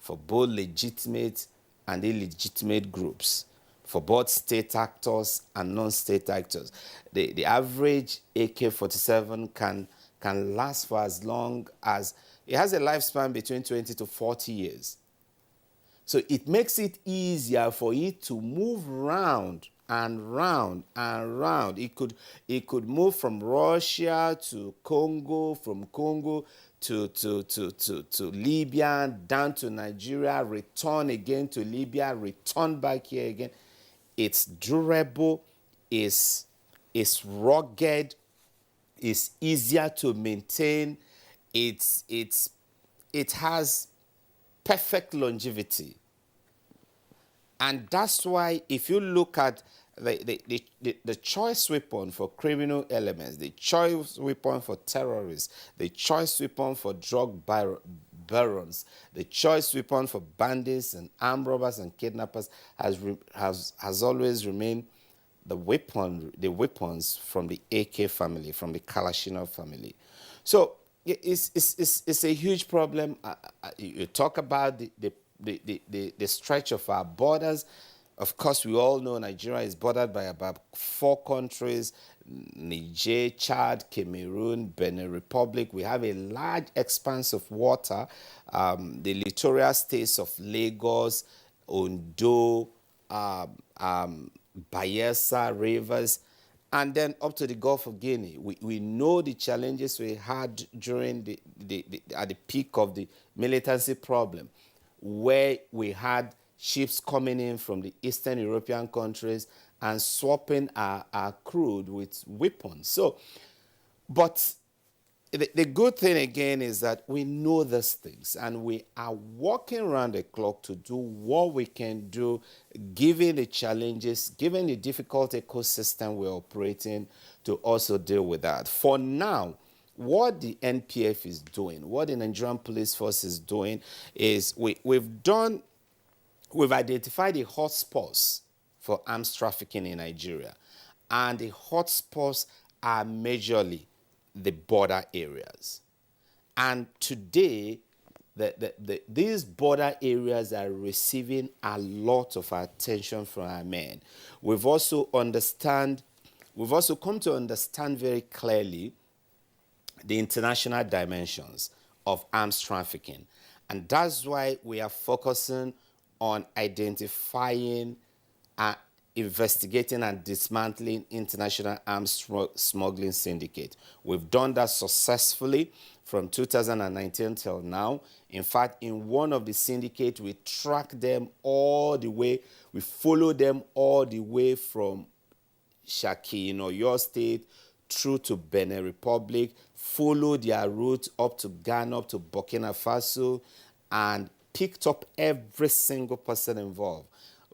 for both legitimate and illegitimate groups, for both state actors and non-state actors. The average AK-47 can last for as long as, it has a lifespan between 20 to 40 years. So it makes it easier for it to move round and round and round. It could move from Russia to Congo, from Congo to Libya, down to Nigeria, return again to Libya, return back here again. It's durable, it's rugged, it's easier to maintain, it has perfect longevity. And that's why if you look at the choice weapon for criminal elements, the choice weapon for terrorists, the choice weapon for drug barons, the choice weapon for bandits and armed robbers and kidnappers has always remained the weapons from the AK family, from the Kalashnikov family. So it's a huge problem. You talk about the stretch of our borders. Of course, we all know Nigeria is bordered by about 4 countries: Niger, Chad, Cameroon, Benin Republic. We have a large expanse of water. The littoral states of Lagos, Ondo, Bayelsa, Rivers, and then up to the Gulf of Guinea. We know the challenges we had during at the peak of the militancy problem, where we had ships coming in from the Eastern European countries and swapping our crude with weapons. So, but the good thing again is that we know these things and we are working around the clock to do what we can do, given the challenges, given the difficult ecosystem we're operating, to also deal with that. For now, what the NPF is doing, what the Nigerian Police Force is doing, is we've identified the hotspots for arms trafficking in Nigeria. And the hotspots are majorly the border areas. And today, these border areas are receiving a lot of attention from our men. We've also come to understand very clearly the international dimensions of arms trafficking. And that's why we are focusing on identifying, investigating and dismantling international arms smuggling syndicate. We've done that successfully from 2019 till now. In fact, in one of the syndicates, we track them all the way. We follow them all the way from Shaki in Oyo State through to Benin Republic, follow their route up to Ghana, up to Burkina Faso, and picked up every single person involved.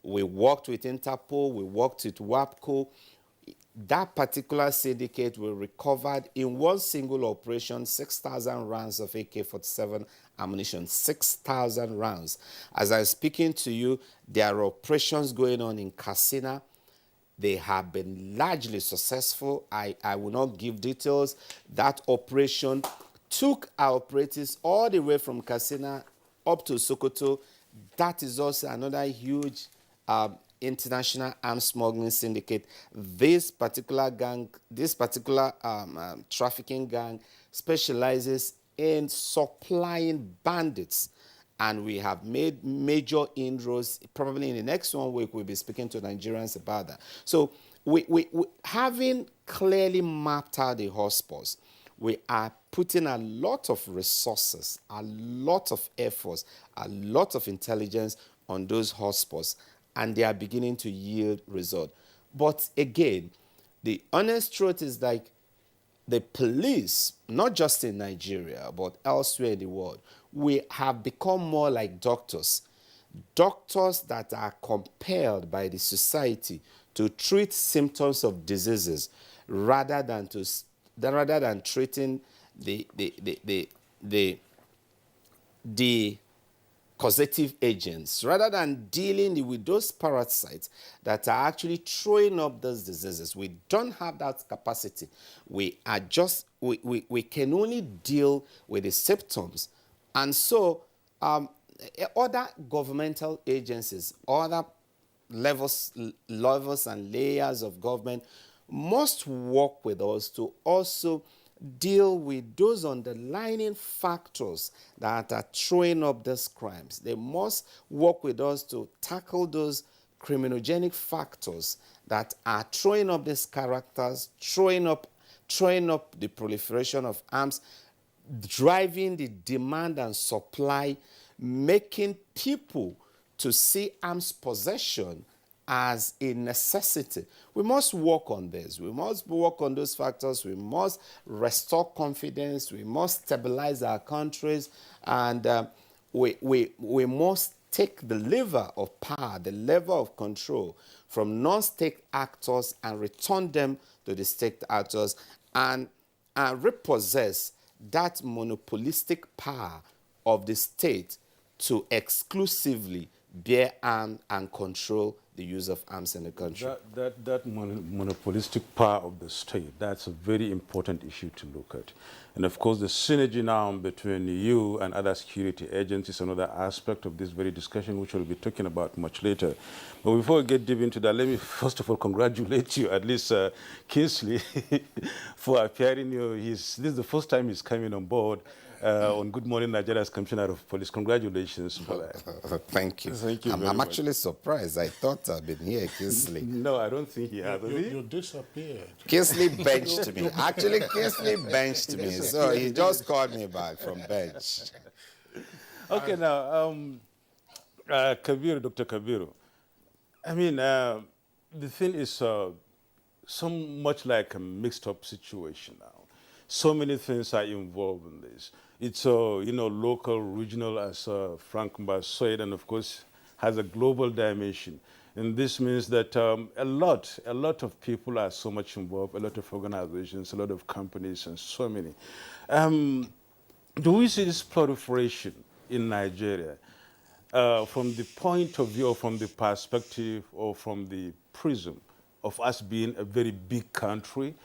We worked with Interpol, we worked with WAPCO. That particular syndicate, we recovered in one single operation 6,000 rounds of AK-47 ammunition, 6,000 rounds. As I'm speaking to you, there are operations going on in Katsina. They have been largely successful. I will not give details. That operation took our operatives all the way from Katsina up to Sokoto. That is also another huge international arms smuggling syndicate. This particular trafficking gang specializes in supplying bandits. And we have made major inroads. Probably in the next 1 week, we'll be speaking to Nigerians about that. So we having clearly mapped out the hotspots, we are putting a lot of resources, a lot of efforts, a lot of intelligence on those hotspots, and they are beginning to yield results. But again, the honest truth is like the police, not just in Nigeria, but elsewhere in the world, we have become more like doctors. Doctors that are compelled by the society to treat symptoms of diseases rather than treating the causative agents, rather than dealing with those parasites that are actually throwing up those diseases. We don't have that capacity. We can only deal with the symptoms. And so other governmental agencies, other levels and layers of government must work with us to also deal with those underlying factors that are throwing up these crimes. They must work with us to tackle those criminogenic factors that are throwing up these characters, throwing up the proliferation of arms, driving the demand and supply, making people to see arms possession as a necessity. We must work on this. We must work on those factors. We must restore confidence. We must stabilize our countries. And we must take the lever of power, the lever of control from non-state actors and return them to the state actors and repossess that monopolistic power of the state to exclusively bear arms and control the use of arms in the country. That monopolistic power of the state, that's a very important issue to look at. And of course, the synergy now between you and other security agencies is another aspect of this very discussion, which we'll be talking about much later. But before we get deep into that, let me first of all congratulate you, at least Kingsley, for appearing. This is the first time he's coming on board on Good Morning Nigeria as Commissioner of Police. Congratulations for that. Thank you. Thank you. I'm actually surprised. I thought I'd been here, Kingsley. No, I don't think he has. You disappeared. Kingsley benched me. Actually, Kingsley benched me. So he just called me back from bench. Okay, now, Kabiru, Dr. Kabiru. I mean, the thing is so much like a mixed-up situation now. So many things are involved in this. It's, local, regional, as Frank Mba said, and of course has a global dimension. And this means that a lot of people are so much involved, a lot of organizations, a lot of companies, and so many. Do we see this proliferation in Nigeria from the point of view, or from the perspective, or from the prism of us being a very big country,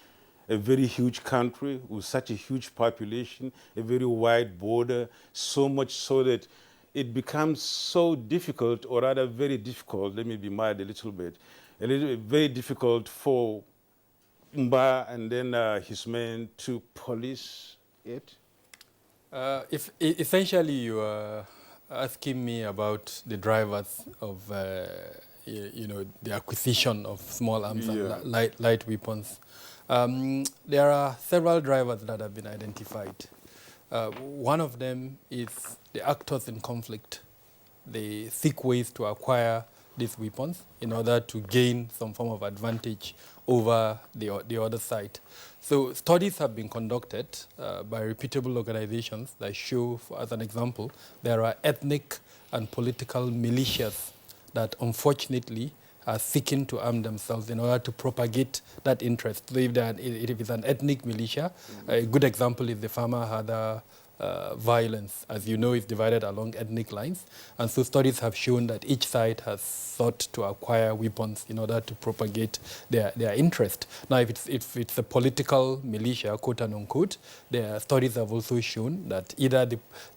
a very huge country with such a huge population, a very wide border, so much so that it becomes so difficult, or rather very difficult, let me be mild a little bit, very difficult for Mba and then his men to police it? If essentially you are asking me about the drivers of the acquisition of small arms and light weapons. There are several drivers that have been identified. One of them is the actors in conflict. They seek ways to acquire these weapons in order to gain some form of advantage over the other side. So studies have been conducted by reputable organizations that show, as an example, there are ethnic and political militias that unfortunately are seeking to arm themselves in order to propagate that interest. So if it is an ethnic militia, a good example is the Farmer-Hada violence. As you know, it's divided along ethnic lines. And so studies have shown that each side has sought to acquire weapons in order to propagate their interest. Now, if it's a political militia, quote and unquote, their studies have also shown that either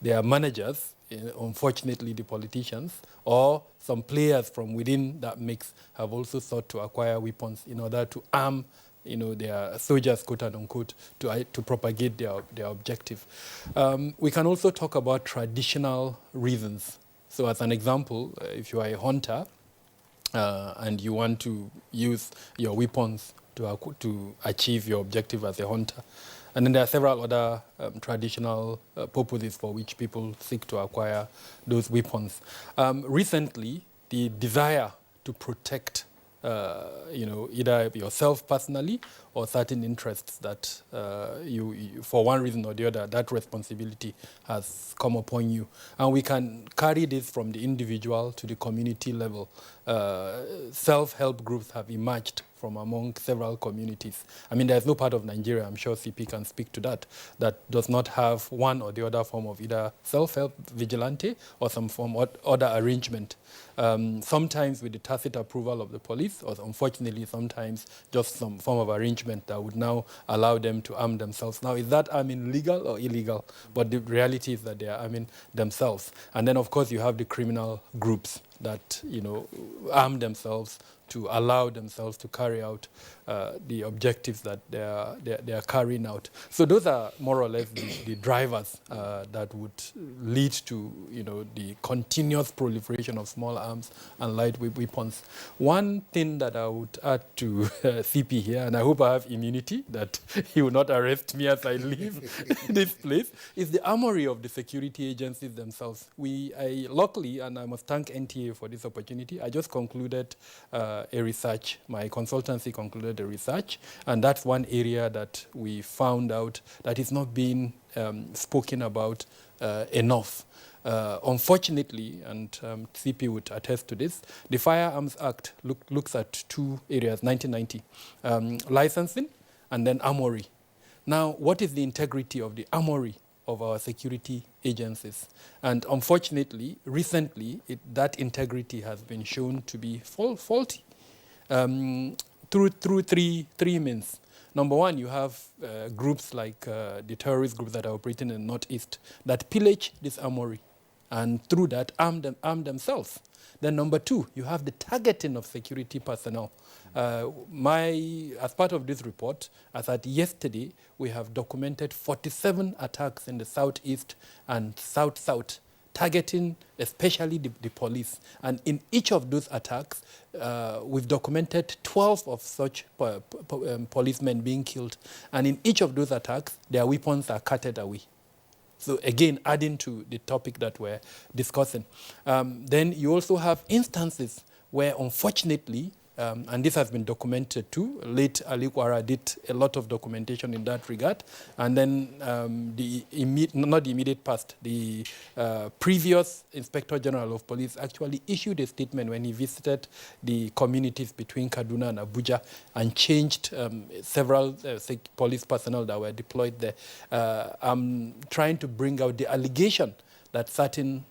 their managers, unfortunately the politicians, or some players from within that mix have also sought to acquire weapons in order to arm their soldiers, quote and unquote, to propagate their objective. We can also talk about traditional reasons. So as an example, if you are a hunter and you want to use your weapons to achieve your objective as a hunter, and then there are several other traditional purposes for which people seek to acquire those weapons. Recently, the desire to protect either yourself personally or certain interests that you, for one reason or the other, that responsibility has come upon you. And we can carry this from the individual to the community level. Self-help groups have emerged from among several communities. I mean, there's no part of Nigeria, I'm sure CP can speak to that, that does not have one or the other form of either self-help vigilante or some form of other arrangement. Sometimes with the tacit approval of the police, or unfortunately sometimes just some form of arrangement that would now allow them to arm themselves. Now, is that arming legal or illegal? But the reality is that they are arming themselves. And then, of course, you have the criminal groups that, arm themselves to allow themselves to carry out the objectives that they are carrying out. So those are more or less the drivers that would lead to the continuous proliferation of small arms and light weapons. One thing that I would add to CP here, and I hope I have immunity, that he will not arrest me as I leave this place, is the armory of the security agencies themselves. Luckily, and I must thank NTA for this opportunity, I just concluded a research. My consultancy concluded a research, and that's one area that we found out that is not being spoken about enough. Unfortunately, and CP would attest to this, the Firearms Act looks at two areas, 1990, licensing and then armory. Now, what is the integrity of the armory of our security agencies? And unfortunately, recently, that integrity has been shown to be faulty through three means. Number one, you have groups like the terrorist groups that are operating in the Northeast that pillage this armory and through that arm themselves. Then number two, you have the targeting of security personnel. As part of this report, as at yesterday, we have documented 47 attacks in the Southeast and South, targeting especially the police. And in each of those attacks, we've documented 12 of such policemen being killed. And in each of those attacks, their weapons are carted away. So again, adding to the topic that we're discussing. Then you also have instances where, unfortunately, and this has been documented too. Late Ali Kwara did a lot of documentation in that regard. And then not the immediate past, the previous Inspector General of Police actually issued a statement when he visited the communities between Kaduna and Abuja and changed several police personnel that were deployed there. I'm trying to bring out the allegation that certain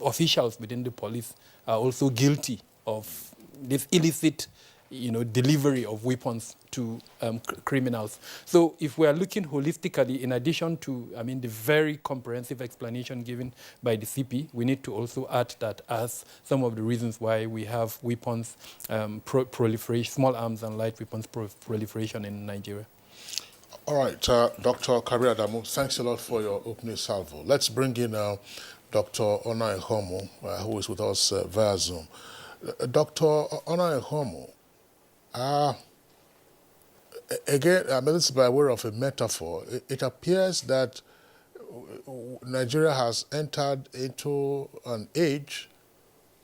officials within the police are also guilty of this illicit, delivery of weapons to criminals. So if we are looking holistically, in addition to, the very comprehensive explanation given by the CP, we need to also add that as some of the reasons why we have weapons proliferation, small arms and light weapons proliferation in Nigeria. All right, Dr. Kabir Adamu, thanks a lot for your opening salvo. Let's bring in Dr. Ona Ehomo, who is with us via Zoom. Dr. Ona Ehomo, again, this is by way of a metaphor. It appears that Nigeria has entered into an age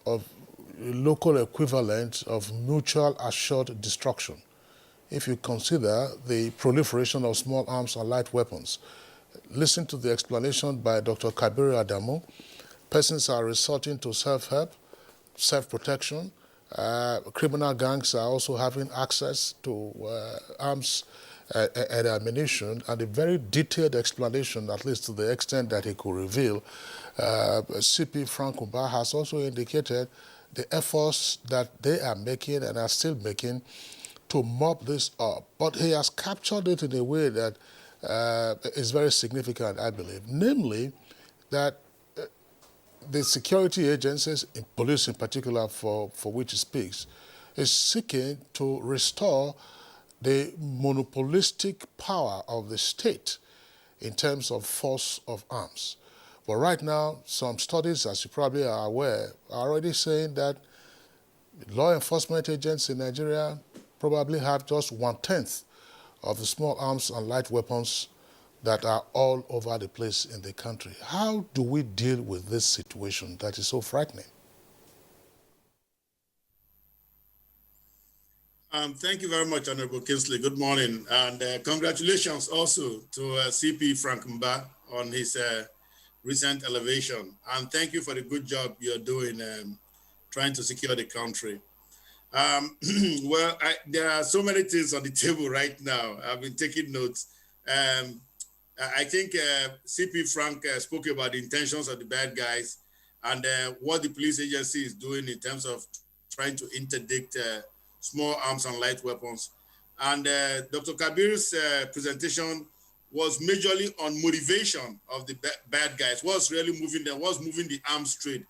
of local equivalent of mutual assured destruction. If you consider the proliferation of small arms and light weapons. Listen to the explanation by Dr. Kabir Adamu. Persons are resorting to self-help, self-protection. Criminal gangs are also having access to arms and ammunition, and a very detailed explanation, at least to the extent that he could reveal. CP Frank Umba has also indicated the efforts that they are making and are still making to mop this up. But he has captured it in a way that is very significant, I believe, namely that the security agencies, police in particular, for which he speaks, is seeking to restore the monopolistic power of the state in terms of force of arms. But right now, some studies, as you probably are aware, are already saying that law enforcement agents in Nigeria probably have just 1/10 of the small arms and light weapons that are all over the place in the country. How do we deal with this situation that is so frightening? Thank you very much, Honorable Kingsley. Good morning. And congratulations also to CP Frank Mba on his recent elevation. And thank you for the good job you're doing trying to secure the country. Well, there are so many things on the table right now. I've been taking notes. I think CP Frank spoke about the intentions of the bad guys and what the police agency is doing in terms of trying to interdict small arms and light weapons. And Dr. Kabir's presentation was majorly on motivation of the bad guys. What's really moving them? What's moving the arms trade?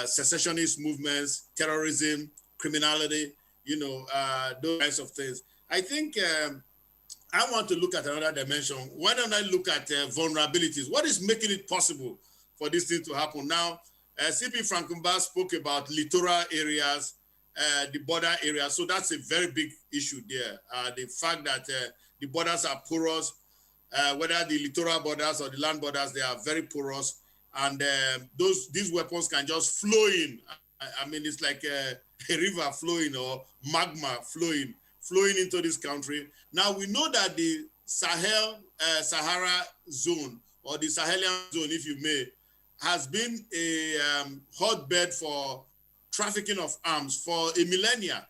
Secessionist movements, terrorism, criminality, those kinds of things. I think I want to look at another dimension. Why don't I look at vulnerabilities? What is making it possible for this thing to happen? Now, CP Frankumba spoke about littoral areas, the border areas. So that's a very big issue there. The fact that the borders are porous, whether the littoral borders or the land borders, they are very porous. And these weapons can just flow in. I mean, it's like a river flowing or magma flowing into this country. Now, we know that the Sahara zone, or the Sahelian zone, if you may, has been a hotbed for trafficking of arms for a millennia.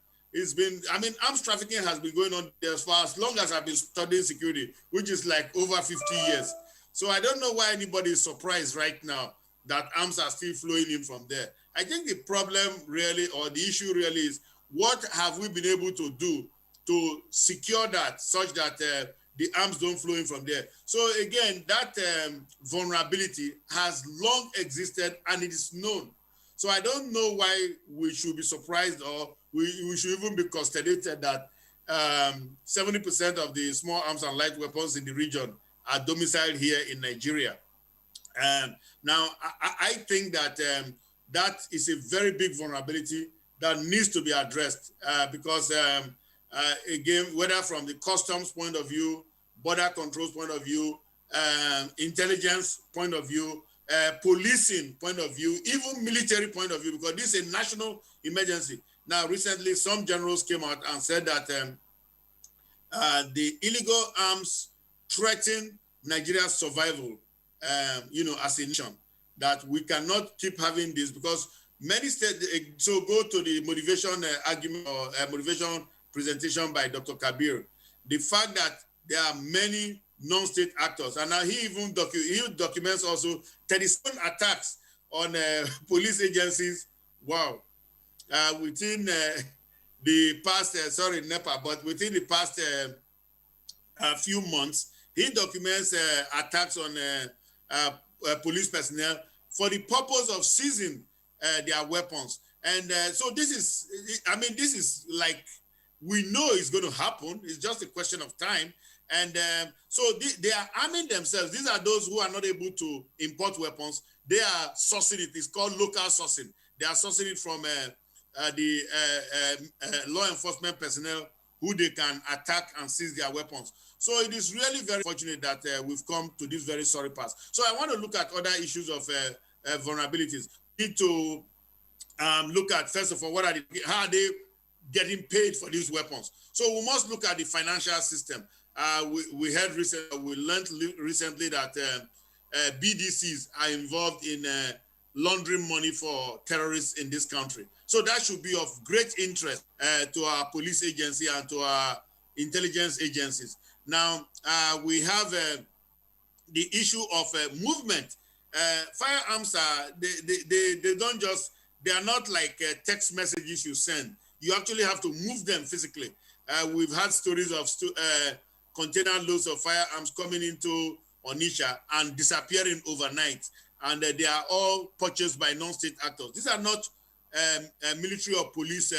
Arms trafficking has been going on there for as long as I've been studying security, which is like over 50 years. So I don't know why anybody is surprised right now that arms are still flowing in from there. I think the problem really, or the issue really is, what have we been able to do to secure that such that the arms don't flow in from there? So again, that vulnerability has long existed and it is known. So I don't know why we should be surprised, or we should even be consternated that 70% of the small arms and light weapons in the region are domiciled here in Nigeria. Now, I think that that is a very big vulnerability that needs to be addressed because, again, whether from the customs point of view, border controls point of view, intelligence point of view, policing point of view, even military point of view, because this is a national emergency. Now, recently, some generals came out and said that the illegal arms threaten Nigeria's survival, as a nation, that we cannot keep having this because many states, so go to the motivation argument or motivation presentation by Dr. Kabir, the fact that there are many non-state actors, and now he even documents also 37 attacks on police agencies, wow, within the past, but within the past few months, he documents attacks on police personnel for the purpose of seizing their weapons. And so this is like, we know it's going to happen. It's just a question of time. And so they are arming themselves. These are those who are not able to import weapons. They are sourcing it. It's called local sourcing. They are sourcing it from the law enforcement personnel who they can attack and seize their weapons. So it is really very fortunate that we've come to this very sorry pass. So I want to look at other issues of vulnerabilities. We need to look at, first of all, how are they getting paid for these weapons? So we must look at the financial system. We learned recently that BDCs are involved in laundering money for terrorists in this country. So that should be of great interest to our police agency and to our intelligence agencies. Now, we have the issue of movement. Firearms they don't just, they are not like text messages you send. You actually have to move them physically. We've had stories of container loads of firearms coming into Onitsha and disappearing overnight. And they are all purchased by non-state actors. These are not military or police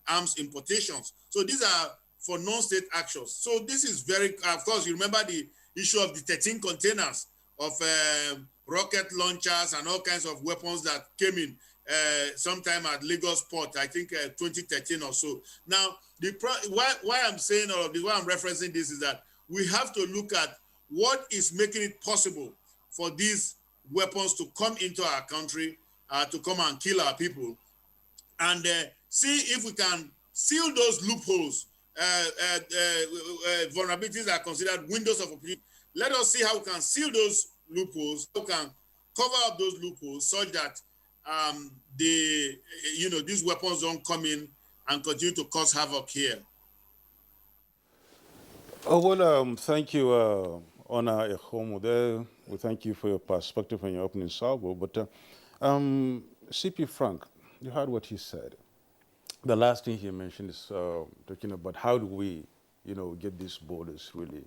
arms importations. So these are for non-state actors. So this is very, of course, you remember the issue of the 13 containers of rocket launchers and all kinds of weapons that came in sometime at Lagos port, I think 2013 or so. Now, why I'm saying all of this, why I'm referencing this is that we have to look at what is making it possible for these weapons to come into our country, to come and kill our people. And see if we can seal those loopholes, vulnerabilities that are considered windows of opportunity. Let us see how we can seal those loopholes, how we can cover up those loopholes such that these weapons don't come in and continue to cause havoc here. Oh, well, thank you, Ona Ehomo. We thank you for your perspective and your opening salvo. But CP Frank, you heard what he said. The last thing he mentioned is talking about how do we, get these borders really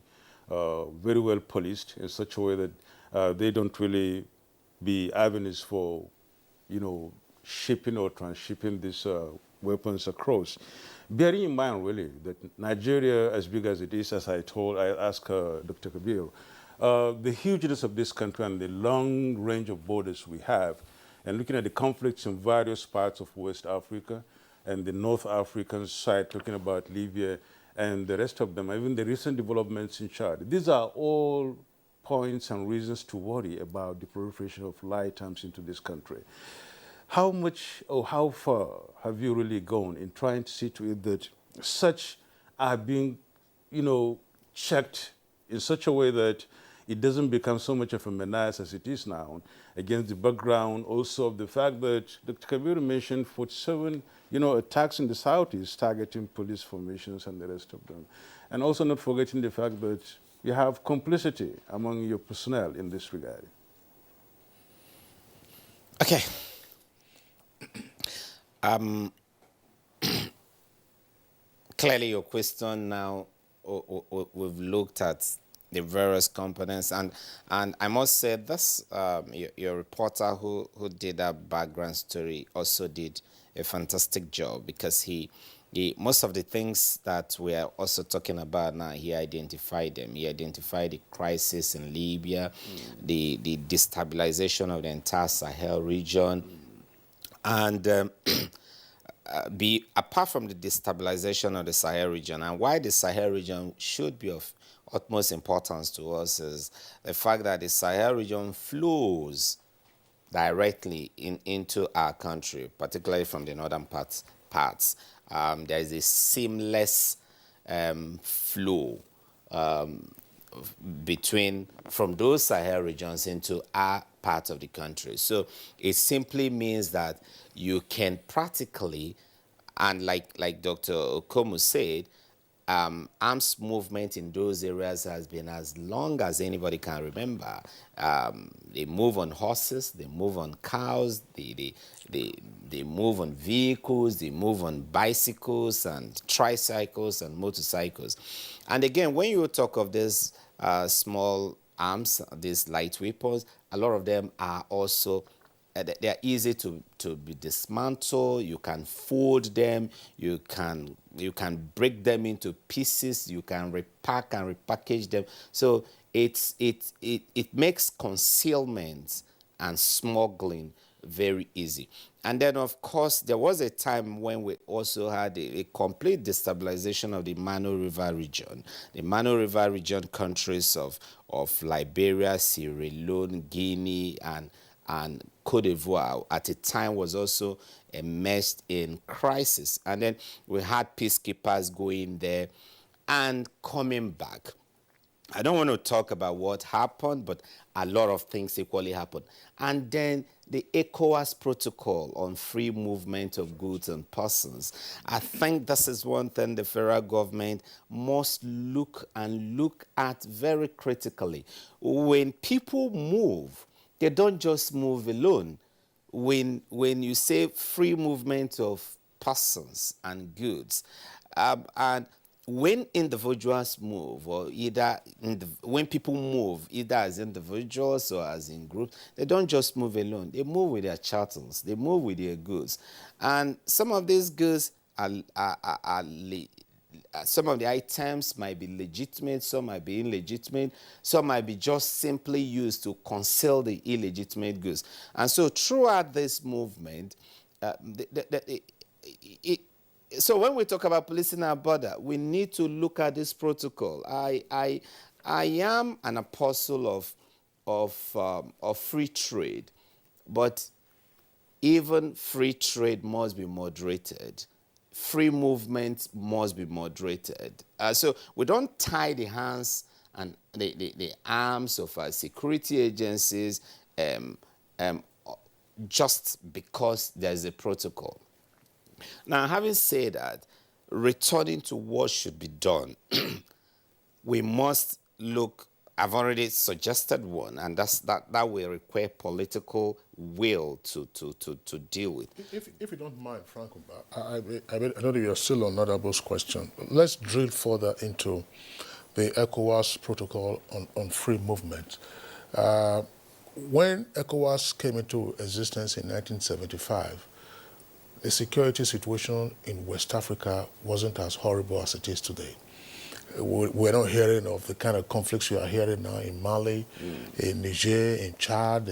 very well policed in such a way that they don't really be avenues for, shipping or transshipping these weapons across. Bearing in mind, really, that Nigeria, as big as it is, as I asked Dr. Kabir, the hugeness of this country and the long range of borders we have, and looking at the conflicts in various parts of West Africa and the North African side, talking about Libya and the rest of them, even the recent developments in Chad. These are all points and reasons to worry about the proliferation of light arms into this country. How much or how far have you really gone in trying to see to it that such are being, checked in such a way that it doesn't become so much of a menace as it is now, against the background also of the fact that Dr. Kabir mentioned 47, attacks in the southeast targeting police formations and the rest of them. And also not forgetting the fact that you have complicity among your personnel in this regard. Okay. Clearly your question now, we've looked at the various components, and I must say this, your reporter who did that background story also did a fantastic job, because he most of the things that we are also talking about now, he identified them. He identified the crisis in Libya, the destabilization of the entire Sahel region, and apart from the destabilization of the Sahel region, and why the Sahel region should be of utmost importance to us is the fact that the Sahel region flows directly into our country, particularly from the northern parts. There is a seamless flow from those Sahel regions into our part of the country. So it simply means that you can practically, and like Dr. Okomu said, arms movement in those areas has been as long as anybody can remember. They move on horses, they move on cows, they move on vehicles, they move on bicycles and tricycles and motorcycles. And again, when you talk of these small arms, these light weapons, a lot of them are also they're easy to be dismantled. You can fold them. You can break them into pieces. You can repack and repackage them. So it makes concealment and smuggling very easy. And then, of course, there was a time when we also had a complete destabilization of the Mano River region. The Mano River region countries of Liberia, Sierra Leone, Guinea, and Cote d'Ivoire at a time was also immersed in crisis. And then we had peacekeepers going there and coming back. I don't want to talk about what happened, but a lot of things equally happened. And then the ECOWAS protocol on free movement of goods and persons. I think this is one thing the federal government must look at very critically. When people move, they don't just move alone. When you say free movement of persons and goods, and when individuals move, or when people move, either as individuals or as in groups, they don't just move alone. They move with their chattels. They move with their goods. And some of these goods some of the items might be legitimate, some might be illegitimate, some might be just simply used to conceal the illegitimate goods. And so throughout this movement, so when we talk about policing our border, we need to look at this protocol. I am an apostle of free trade, but even free trade must be moderated. free movement must be moderated. So we don't tie the hands and the arms of our security agencies just because there's a protocol. Now, having said that, returning to what should be done, we must look, I've already suggested one, and that will require political will to deal with. If you don't mind, Franco, I know that you're still on Nadabo's question. Let's drill further into the ECOWAS protocol on free movement. When ECOWAS came into existence in 1975, the security situation in West Africa wasn't as horrible as it is today. We're not hearing of the kind of conflicts we are hearing now in Mali, in Niger, in Chad,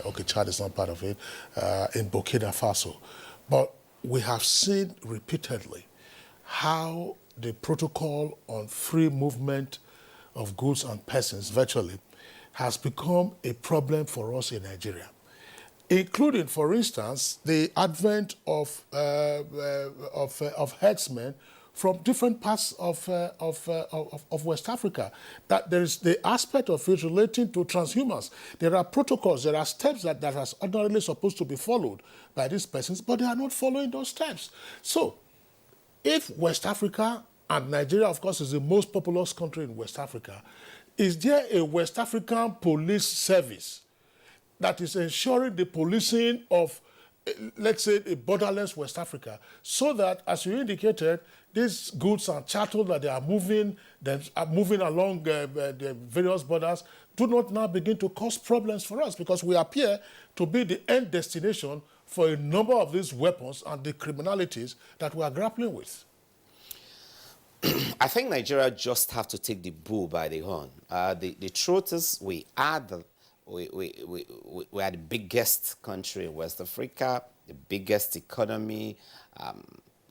okay, Chad is not part of it, in Burkina Faso. But we have seen repeatedly how the protocol on free movement of goods and persons virtually has become a problem for us in Nigeria, including, for instance, the advent of herdsmen from different parts of West Africa. That there is the aspect of it relating to transhumans. There are protocols, there are steps that are ordinarily supposed to be followed by these persons, but they are not following those steps. So, if West Africa, and Nigeria, of course, is the most populous country in West Africa, is there a West African police service that is ensuring the policing of, let's say, a borderless West Africa, so that, as you indicated, these goods and chattel that they are moving along the various borders do not now begin to cause problems for us, because we appear to be the end destination for a number of these weapons and the criminalities that we are grappling with. I think Nigeria just have to take the bull by the horn. The truth is we are the biggest country in West Africa, the biggest economy,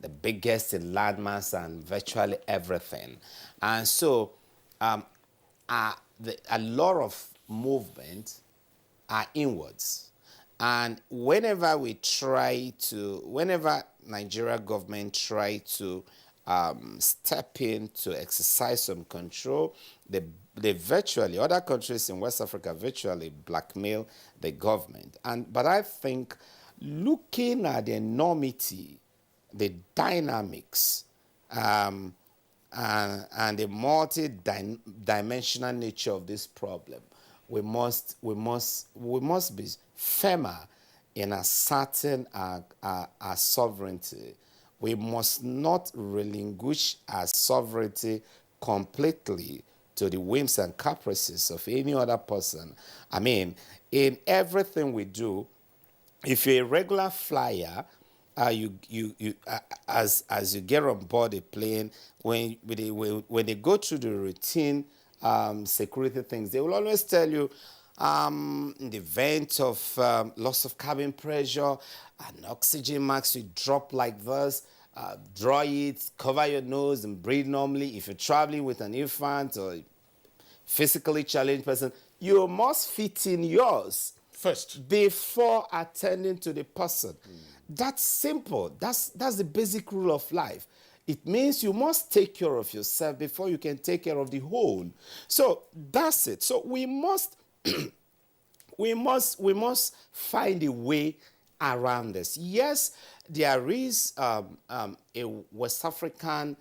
the biggest in landmass and virtually everything. And so a lot of movement are inwards. And whenever Nigeria government try to step in to exercise some control, they virtually, other countries in West Africa virtually blackmail the government. But I think looking at the enormity, the dynamics, and the multi-dimensional nature of this problem, we must be firmer in asserting our sovereignty. We must not relinquish our sovereignty completely to the whims and caprices of any other person. I mean, in everything we do, if you're a regular flyer, as you get on board a plane, when they go through the routine security things, they will always tell you, in the event of loss of cabin pressure, an oxygen mask will drop like this, draw it, cover your nose and breathe normally. If you're traveling with an infant or a physically challenged person, you must fit in yours first before attending to the person. That's simple. That's the basic rule of life. It means you must take care of yourself before you can take care of the whole. So that's it. So we must we must find a way around this. Yes, there is a West African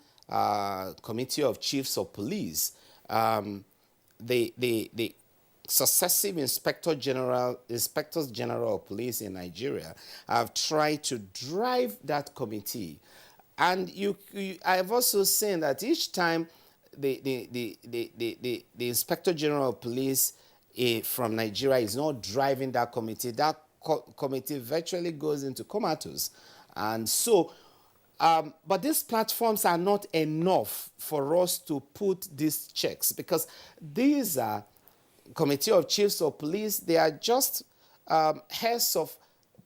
Committee of Chiefs of Police. The successive inspectors general of police in Nigeria have tried to drive that committee, and I have also seen that each time the inspector general of police from Nigeria is not driving that committee, that committee virtually goes into comatose. And so, but these platforms are not enough for us to put these checks, because these are Committee of Chiefs of Police. They are just heads of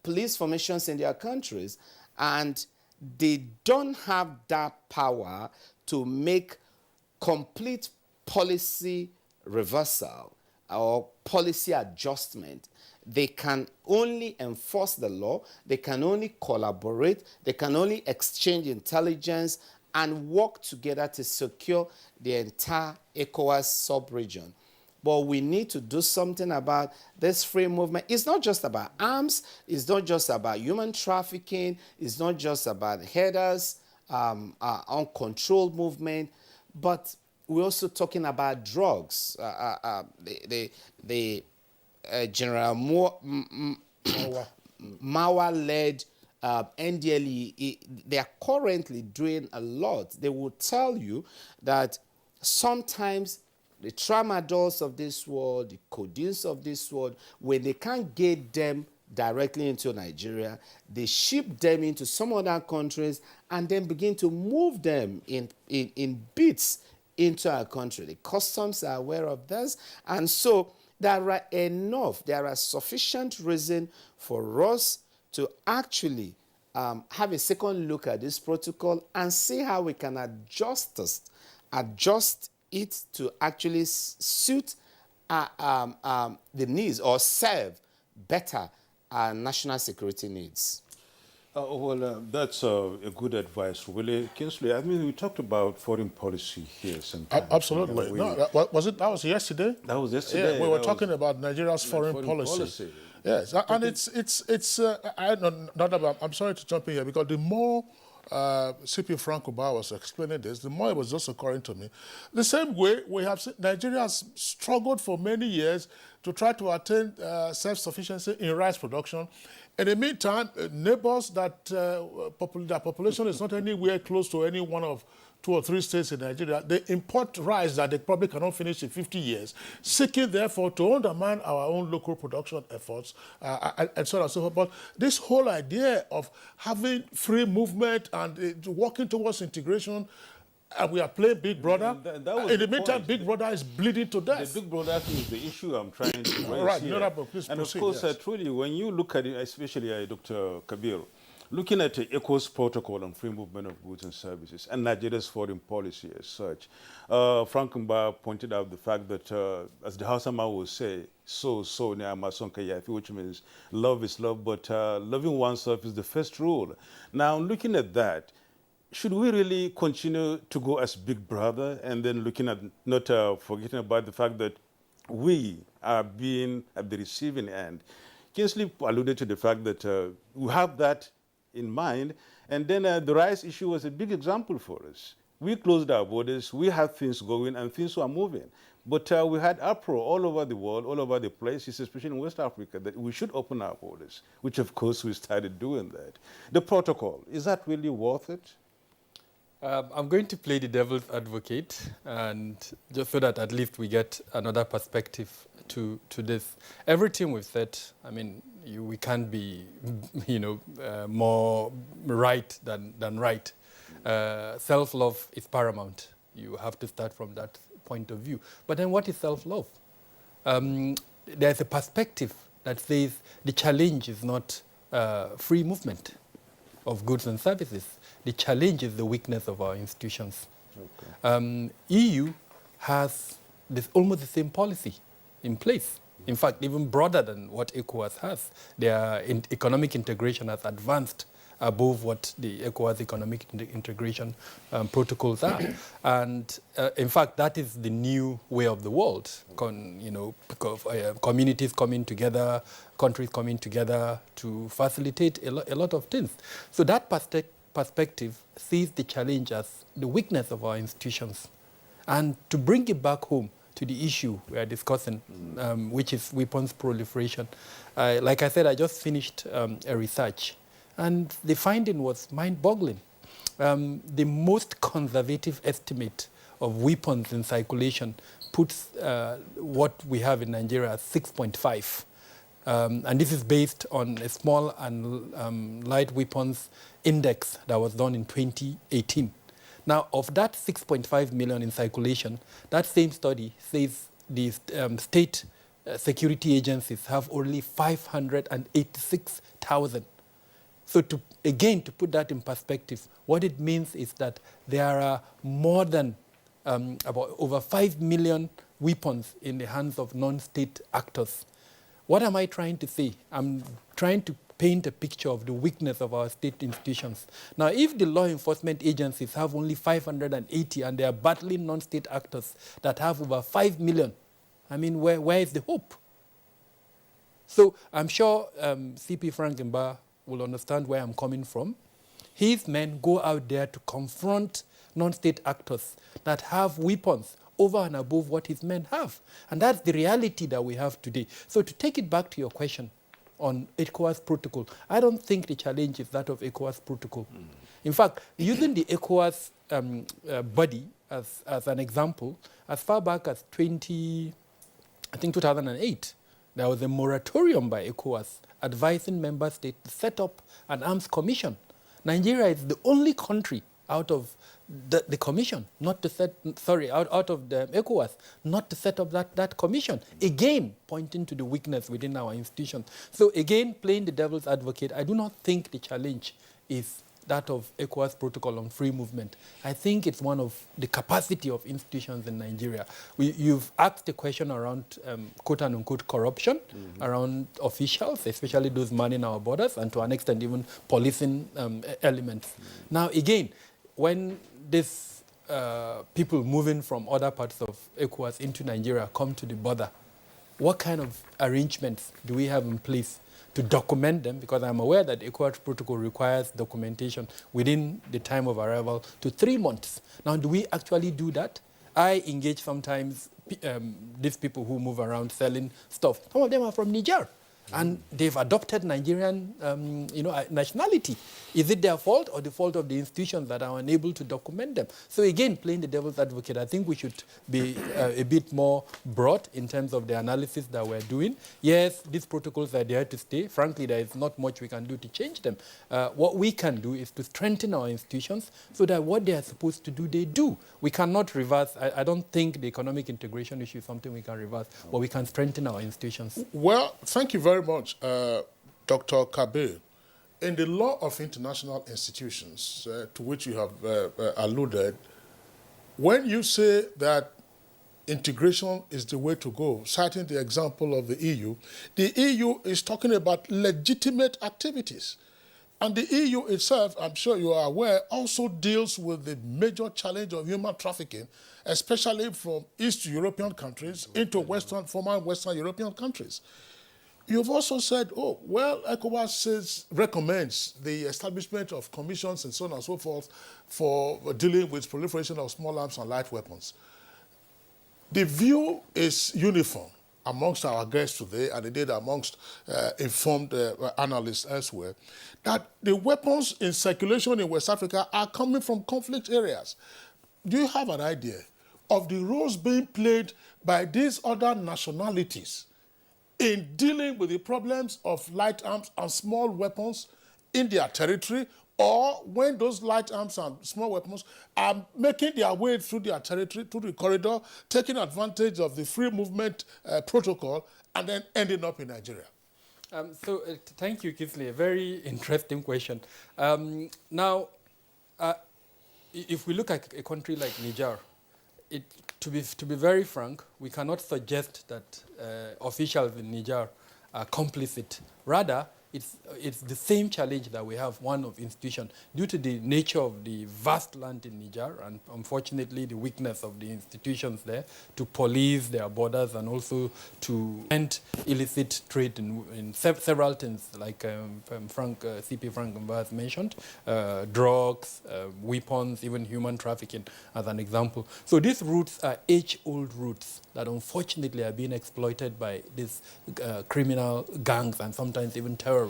police formations in their countries, and they don't have that power to make complete policy reversal or policy adjustment. they can only enforce the law, they can only collaborate, they can only exchange intelligence and work together to secure the entire ECOWAS sub-region. But we need to do something about this free movement. It's not just about arms, it's not just about human trafficking, it's not just about headers, uncontrolled movement, but we're also talking about drugs. General Mawa-led NDLE, they are currently doing a lot. They will tell you that sometimes the tramadols of this world, the codeines of this world, when they can't get them directly into Nigeria, they ship them into some other countries and then begin to move them in bits into our country. The customs are aware of this, and so there are sufficient reason for us to actually have a second look at this protocol and see how we can adjust it to actually suit the needs or serve better our national security needs. That's a good advice, really. Kinsley, I mean, we talked about foreign policy here sometimes. Absolutely. That was yesterday? That was yesterday. Yeah, we were talking about Nigeria's foreign policy. Yes, and I'm sorry to jump in here, because the more CP Franco Ba was explaining this, the more it was just occurring to me. The same way we have seen Nigeria has struggled for many years to try to attain self-sufficiency in rice production. In the meantime, neighbors that their population is not anywhere close to any one of 2 or 3 states in Nigeria, they import rice that they probably cannot finish in 50 years, seeking therefore to undermine our own local production efforts, and so on and so forth. But this whole idea of having free movement and working towards integration, and we are playing Big Brother. In the meantime, Big Brother is bleeding to death. The Big Brother thing is the issue I'm trying to raise right, here. Please and proceed, of course, yes. truly, when you look at it, especially Dr. Kabir, looking at the ECOWAS protocol on free movement of goods and services and Nigeria's foreign policy as such, Frank Mba pointed out the fact that, as the Hausama will say, which means love is love, but loving oneself is the first rule. Now, looking at that, should we really continue to go as Big Brother and then looking at, not forgetting about the fact that we are being at the receiving end? Kinsley alluded to the fact that we have that in mind, and then the rice issue was a big example for us. We closed our borders, we had things going, and things were moving. But we had uproar all over the world, all over the places, especially in West Africa, that we should open our borders, which of course we started doing that. The protocol, is that really worth it? I'm going to play the devil's advocate, and just so that at least we get another perspective to this. Everything we've said, I mean, we can't be, more right than right. Self-love is paramount. You have to start from that point of view. But then what is self-love? There's a perspective that says the challenge is not free movement of goods and services. The challenge is the weakness of our institutions. Okay. EU has almost the same policy in place. In fact, even broader than what ECOWAS has. Their economic integration has advanced above what the ECOWAS economic integration protocols are. And in fact, that is the new way of the world. Because communities coming together, countries coming together to facilitate a lot of things. So that perspective sees the challenge as the weakness of our institutions. And to bring it back home to the issue we are discussing, which is weapons proliferation. Like I said, I just finished a research, and the finding was mind-boggling. The most conservative estimate of weapons in circulation puts what we have in Nigeria at 6.5. And this is based on a small and light weapons index that was done in 2018. Now, of that 6.5 million in circulation, that same study says the state security agencies have only 586,000. So to put that in perspective, what it means is that there are more than about over 5 million weapons in the hands of non-state actors. What am I trying to say? I'm trying to paint a picture of the weakness of our state institutions. Now, if the law enforcement agencies have only 580 and they are battling non-state actors that have over 5 million, I mean, where is the hope? So I'm sure CP Frank Mba will understand where I'm coming from. His men go out there to confront non-state actors that have weapons over and above what his men have. And that's the reality that we have today. So to take it back to your question on ECOWAS protocol, I don't think the challenge is that of ECOWAS protocol. In fact, using the ECOWAS body as an example, as far back as 2008, there was a moratorium by ECOWAS advising member states to set up an arms commission. Nigeria is the only country out of the commission not to set, out of the ECOWAS, not to set up that commission. Again, pointing to the weakness within our institutions. So again, playing the devil's advocate, I do not think the challenge is that of ECOWAS protocol on free movement. I think it's one of the capacity of institutions in Nigeria. You've asked a question around quote and unquote corruption, around officials, especially those manning our borders, and to an extent even policing elements. Now again, when these people moving from other parts of ECOWAS into Nigeria come to the border, what kind of arrangements do we have in place to document them? Because I'm aware that the ECOWAS protocol requires documentation within the time of arrival to 3 months. Now, do we actually do that? I engage sometimes these people who move around selling stuff. Some of them are from Niger, and they've adopted Nigerian nationality. Is it their fault or the fault of the institutions that are unable to document them? So again, playing the devil's advocate, I think we should be a bit more broad in terms of the analysis that we're doing. Yes, these protocols are there to stay. Frankly, there is not much we can do to change them. What we can do is to strengthen our institutions so that what they are supposed to do, they do. We cannot reverse. I don't think the economic integration issue is something we can reverse, but we can strengthen our institutions. Well, thank you very much, Dr. Kabir. In the law of international institutions, to which you have alluded, when you say that integration is the way to go, citing the example of the EU is talking about legitimate activities. And the EU itself, I'm sure you are aware, also deals with the major challenge of human trafficking, especially from East European countries into former Western European countries. You've also said, oh, well, ECOWAS recommends the establishment of commissions and so on and so forth for dealing with proliferation of small arms and light weapons. The view is uniform amongst our guests today, and indeed amongst informed analysts elsewhere, that the weapons in circulation in West Africa are coming from conflict areas. Do you have an idea of the roles being played by these other nationalities in dealing with the problems of light arms and small weapons in their territory, or when those light arms and small weapons are making their way through their territory, through the corridor, taking advantage of the free movement protocol, and then ending up in Nigeria? Thank you, Kisley. A very interesting question. Now, if we look at a country like Niger, to be very frank, we cannot suggest that officials in Niger are complicit. Rather, it's the same challenge that we have, one of institution, due to the nature of the vast land in Niger and unfortunately the weakness of the institutions there to police their borders and also to end illicit trade in several things, like CP Frank Mba has mentioned, drugs, weapons, even human trafficking as an example. So these routes are age-old routes that unfortunately are being exploited by these criminal gangs and sometimes even terrorists,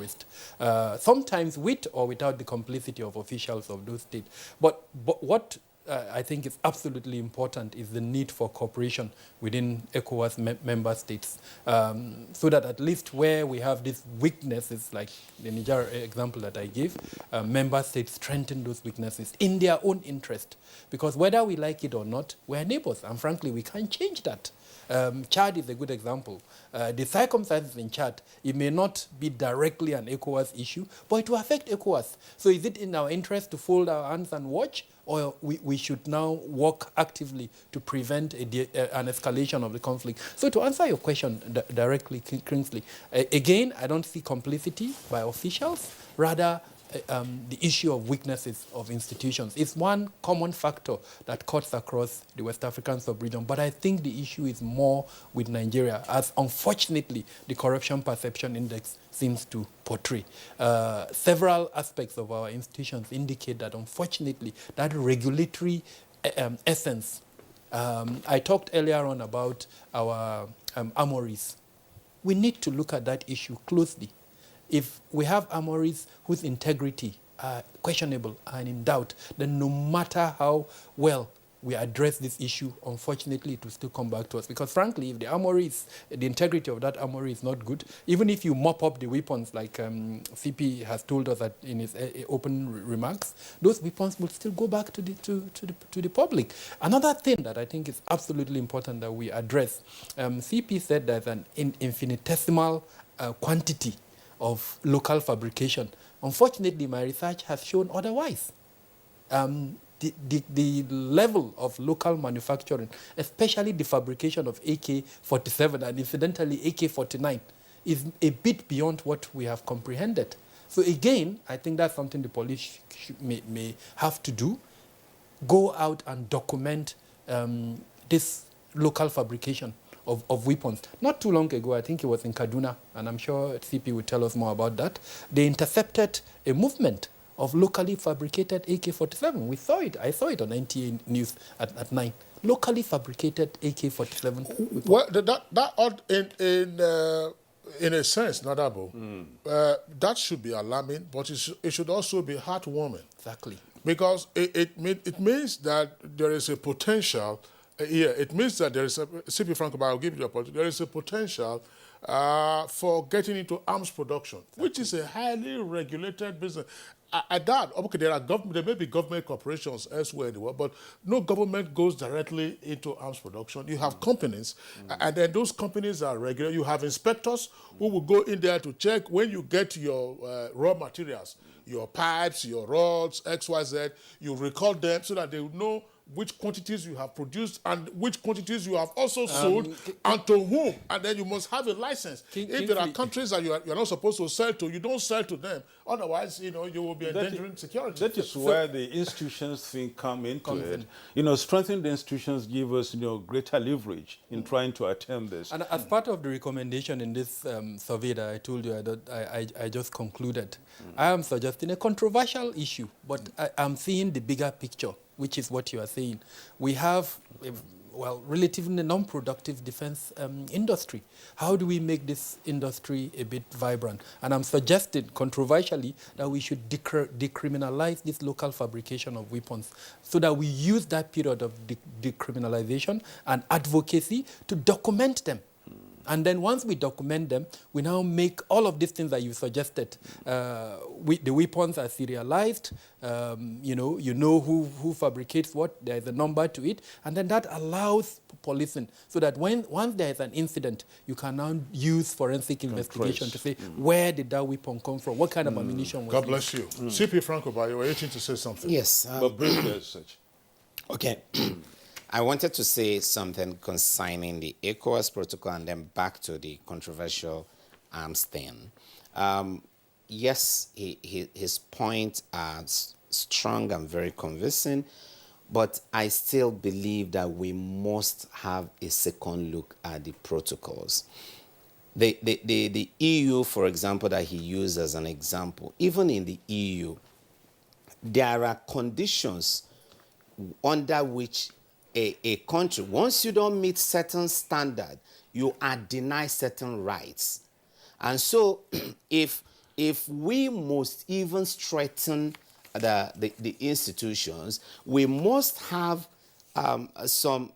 sometimes with or without the complicity of officials of those states. But what I think is absolutely important is the need for cooperation within ECOWAS member states, so that at least where we have these weaknesses, like the Niger example that I gave, member states strengthen those weaknesses in their own interest. Because whether we like it or not, we're neighbors, and frankly, we can't change that. Chad is a good example. The circumstances in Chad, it may not be directly an ECOWAS issue, but it will affect ECOWAS. So is it in our interest to fold our hands and watch, or we should now work actively to prevent an escalation of the conflict. So to answer your question directly, Kingsley, again, I don't see complicity by officials, rather the issue of weaknesses of institutions. It's one common factor that cuts across the West African sub-region, but I think the issue is more with Nigeria, as unfortunately the Corruption Perception Index seems to portray. Several aspects of our institutions indicate that unfortunately that regulatory essence, I talked earlier on about our armories. We need to look at that issue closely. If we have armories whose integrity are questionable and in doubt, then no matter how well we address this issue, unfortunately, it will still come back to us. Because frankly, if the integrity of that armory is not good, even if you mop up the weapons, like CP has told us that in his open remarks, those weapons will still go back to the public. Another thing that I think is absolutely important that we address, CP said there's an infinitesimal quantity of local fabrication. Unfortunately, my research has shown otherwise. The level of local manufacturing, especially the fabrication of AK-47 and incidentally AK-49, is a bit beyond what we have comprehended. So again, I think that's something the police may have to do, go out and document this local fabrication of weapons. Not too long ago, I think it was in Kaduna, and I'm sure CP will tell us more about that, they intercepted a movement of locally fabricated AK-47. We saw it. I saw it on NTA News at 9. Locally fabricated AK-47. Well, in a sense, Nadabo, that should be alarming, but it should also be heartwarming. Exactly. Because it means that there is a potential. It means that there is a, CP Franco, I'll give you a point, there is a potential for getting into arms production, which is a highly regulated business. I doubt, okay, there may be government corporations elsewhere in the world, but no government goes directly into arms production. You have companies, and then those companies are regular. You have inspectors who will go in there to check when you get your raw materials, your pipes, your rods, XYZ, you record them so that they will know which quantities you have produced and which quantities you have also sold and to whom. And then you must have a license. If there are countries that you're not supposed to sell to, you don't sell to them. Otherwise, you will be endangering security. That is where the institutions thing come into it. Strengthening the institutions give us, greater leverage in trying to attempt this. And as part of the recommendation in this survey that I told you I just concluded, I am suggesting a controversial issue, but I'm seeing the bigger picture, which is what you are saying. We have, relatively non-productive defense industry. How do we make this industry a bit vibrant? And I'm suggesting, controversially, that we should decriminalize this local fabrication of weapons so that we use that period of decriminalization and advocacy to document them. And then once we document them, we now make all of these things that you suggested. The weapons are serialized. You know who fabricates what. There is a number to it. And then that allows policing so that once there is an incident, you can now use forensic investigation to say, where did that weapon come from? What kind of ammunition was it? God bless you. CP Franco, by you were itching to say something. Yes. But briefly as such. Okay. I wanted to say something concerning the ECOWAS protocol and then back to the controversial arms thing. Yes, his points are strong and very convincing, but I still believe that we must have a second look at the protocols. The EU, for example, that he used as an example, even in the EU, there are conditions under which a country, once you don't meet certain standard, you are denied certain rights. And so if we must even strengthen the institutions, we must have some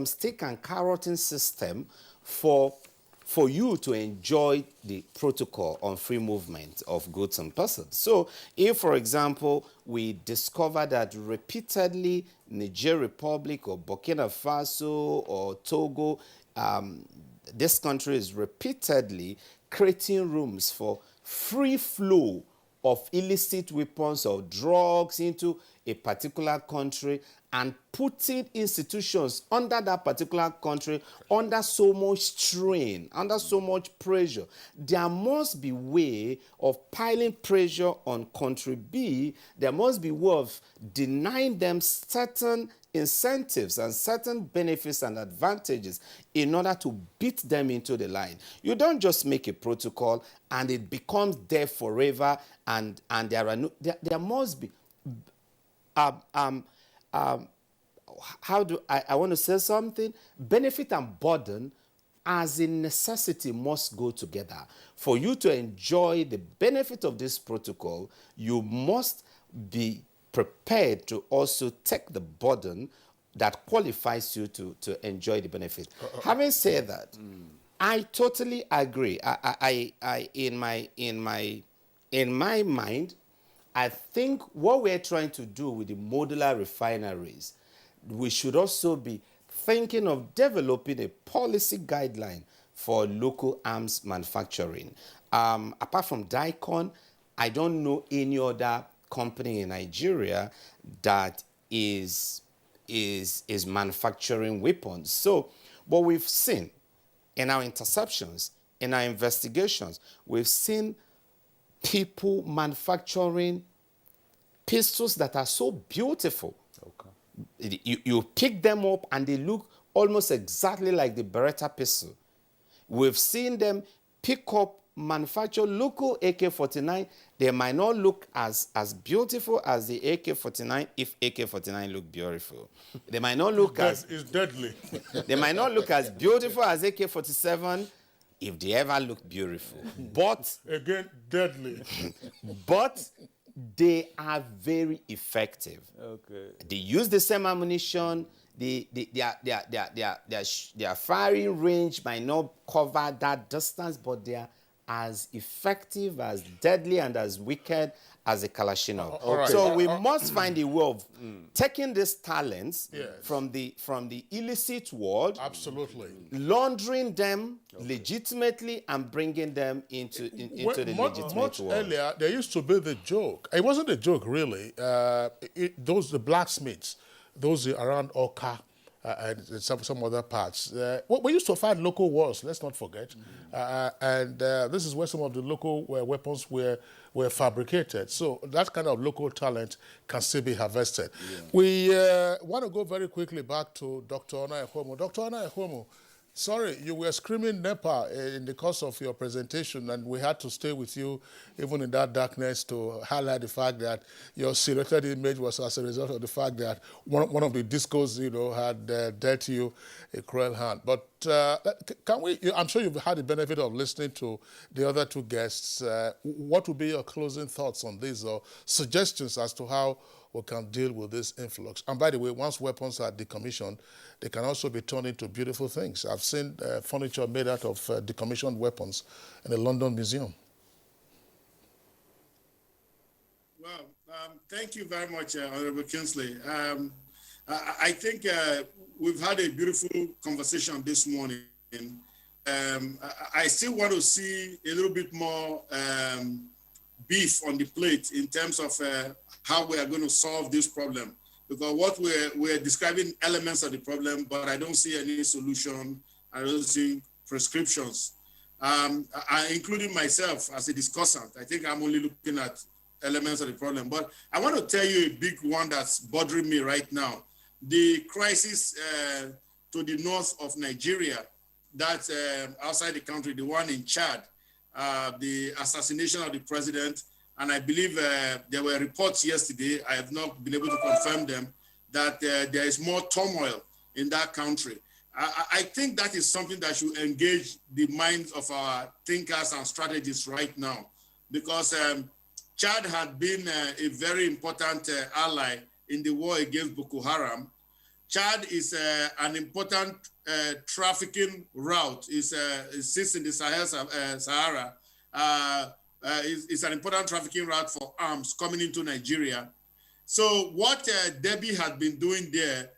stick and carroting system for you to enjoy the protocol on free movement of goods and persons. So if, for example, we discover that repeatedly Niger Republic or Burkina Faso or Togo, this country is repeatedly creating rooms for free flow of illicit weapons or drugs into a particular country and putting institutions under that particular country under so much strain, under so much pressure. There must be way of piling pressure on country B. There must be way of denying them certain incentives and certain benefits and advantages in order to beat them into the line. You don't just make a protocol and it becomes there forever, and there are no, there must be how do I want to say something? Benefit and burden as a necessity must go together. For you to enjoy the benefit of this protocol, you must be prepared to also take the burden that qualifies you to enjoy the benefit. Having said that, I totally agree. In my mind, I think what we're trying to do with the modular refineries, we should also be thinking of developing a policy guideline for local arms manufacturing. Apart from Dicon, I don't know any other company in Nigeria that is manufacturing weapons. So what we've seen in our interceptions, in our investigations, we've seen people manufacturing pistols that are so beautiful. Okay. You pick them up and they look almost exactly like the Beretta pistol. We've seen them pick up, manufacture local AK-49. They might not look as beautiful as the AK-49 if AK-49 look beautiful. They might not look it's deadly. They might not look as beautiful as AK-47 if they ever look beautiful. But again, deadly. But they are very effective. Okay. They use the same ammunition. Their firing range might not cover that distance, but they are as effective, as deadly, and as wicked as a Kalashnikov. Right. So we must find a way of taking these talents Yes. from the illicit world, absolutely, laundering them legitimately, and bringing them into the legitimate much world. earlier, there used to be the joke. It wasn't a joke, really. The blacksmiths, those around Oka, and some other parts. We used to fight local wars, let's not forget. And this is where some of the local weapons were fabricated. So that kind of local talent can still be harvested. Yeah. We want to go very quickly back to Dr. Ona Ekwomo. Dr. Ona Ekwomo, sorry, you were screaming NEPA in the course of your presentation, and we had to stay with you even in that darkness to highlight the fact that your silhouetted image was as a result of the fact that one of the discos, had dealt you a cruel hand. But can we? I'm sure you've had the benefit of listening to the other two guests. What would be your closing thoughts on this, or suggestions as to how we can deal with this influx? And by the way, once weapons are decommissioned, they can also be turned into beautiful things. I've seen furniture made out of decommissioned weapons in the London Museum. Well, thank you very much, Honorable Kingsley. I think we've had a beautiful conversation this morning. I still want to see a little bit more beef on the plate in terms of how we are going to solve this problem. Because what we're describing elements of the problem, but I don't see any solution. I don't see prescriptions. Including myself as a discussant, I think I'm only looking at elements of the problem. But I want to tell you a big one that's bothering me right now. The crisis to the north of Nigeria, that's outside the country, the one in Chad, the assassination of the president. And I believe there were reports yesterday, I have not been able to confirm them, that there is more turmoil in that country. I think that is something that should engage the minds of our thinkers and strategists right now, because Chad had been a very important ally in the war against Boko Haram. Chad is an important trafficking route. It sits in the Sahara. It's an important trafficking route for arms coming into Nigeria. So what Debbie had been doing there,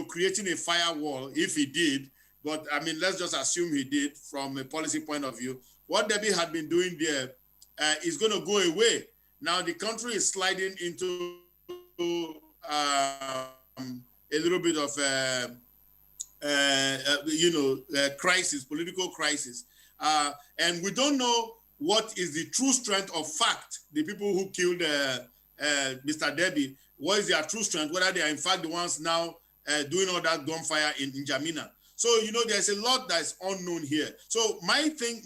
creating a firewall, if he did, but I mean, let's just assume he did from a policy point of view, what Debbie had been doing there is going to go away. Now the country is sliding into a little bit of crisis, political crisis, and we don't know what is the true strength of fact. The people who killed Mr. Debbie, what is their true strength? Whether they are in fact the ones now doing all that gunfire in N'Djamena. So there's a lot that's unknown here. So my thing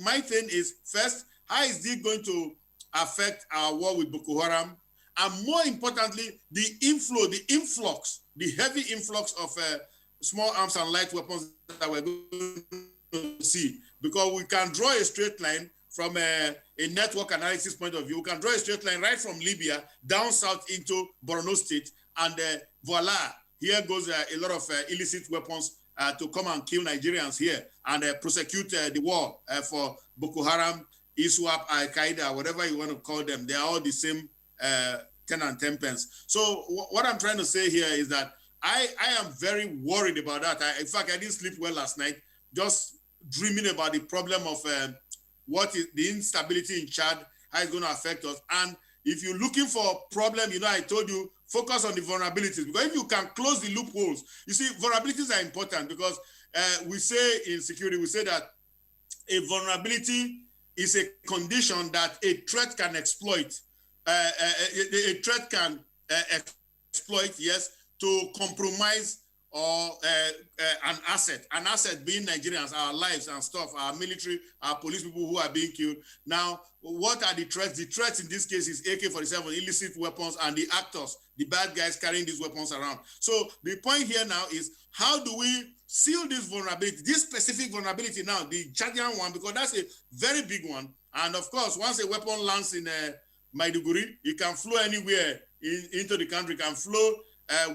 is, first, how is it going to affect our war with Boko Haram? And more importantly, the heavy influx of small arms and light weapons that we're going to see. Because we can draw a straight line from a network analysis point of view. We can draw a straight line right from Libya down south into Borno State, and voila, here goes a lot of illicit weapons to come and kill Nigerians here and prosecute the war for Boko Haram, ISWAP, Al-Qaeda, whatever you want to call them. They are all the same 10 and 10 pence. So what I'm trying to say here is that I am very worried about that. In fact, I didn't sleep well last night, just dreaming about the problem of what is the instability in Chad, how it's going to affect us. And if you're looking for a problem, I told you, focus on the vulnerabilities. Because if you can close the loopholes, you see, vulnerabilities are important because we say in security, we say that a vulnerability is a condition that a threat can exploit. A threat can exploit, yes, to compromise or an asset being Nigerians, our lives and stuff, our military, our police people who are being killed. Now, what are the threats? The threats in this case is AK-47, illicit weapons, and the actors, the bad guys carrying these weapons around. So the point here now is, how do we seal this vulnerability, this specific vulnerability now, the Chadian one, because that's a very big one. And of course, once a weapon lands in Maiduguri, it can flow anywhere into the country, it can flow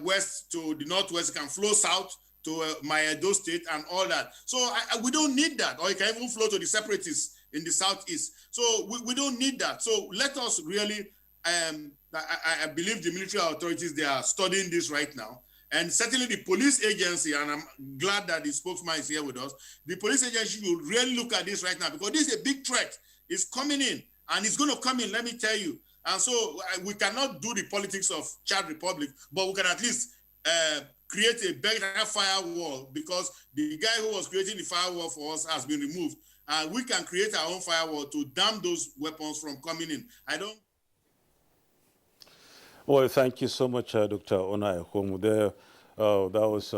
west to the northwest, it can flow south to my Edo state and all that. So we don't need that. Or it can even flow to the separatists in the southeast. So we don't need that. So let us really, I believe the military authorities, they are studying this right now. And certainly the police agency, and I'm glad that the spokesman is here with us, the police agency will really look at this right now, because this is a big threat. It's coming in, and it's going to come in, let me tell you. And so we cannot do the politics of Chad Republic, but we can at least create a better firewall, because the guy who was creating the firewall for us has been removed. And we can create our own firewall to dam those weapons from coming in. Well, thank you so much, Dr. Onai Homu. There, that was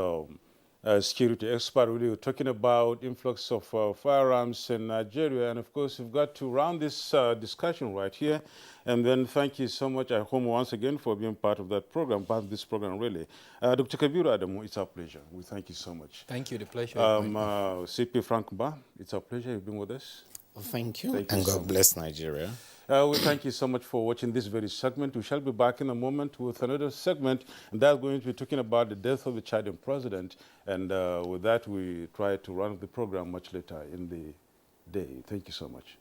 a security expert really talking about influx of firearms in Nigeria. And of course, we've got to round this discussion right here. And then thank you so much, Homu, once again for being part of that program, part of this program, really. Dr. Kabiru Adamu, it's our pleasure. We thank you so much. Thank you, the pleasure. CP Frank Mba, it's our pleasure you've been with us. Well, thank you, and God bless Nigeria. We thank you so much for watching this very segment. We shall be back in a moment with another segment, and that's going to be talking about the death of the Chadian president. And with that, we try to run the program much later in the day. Thank you so much.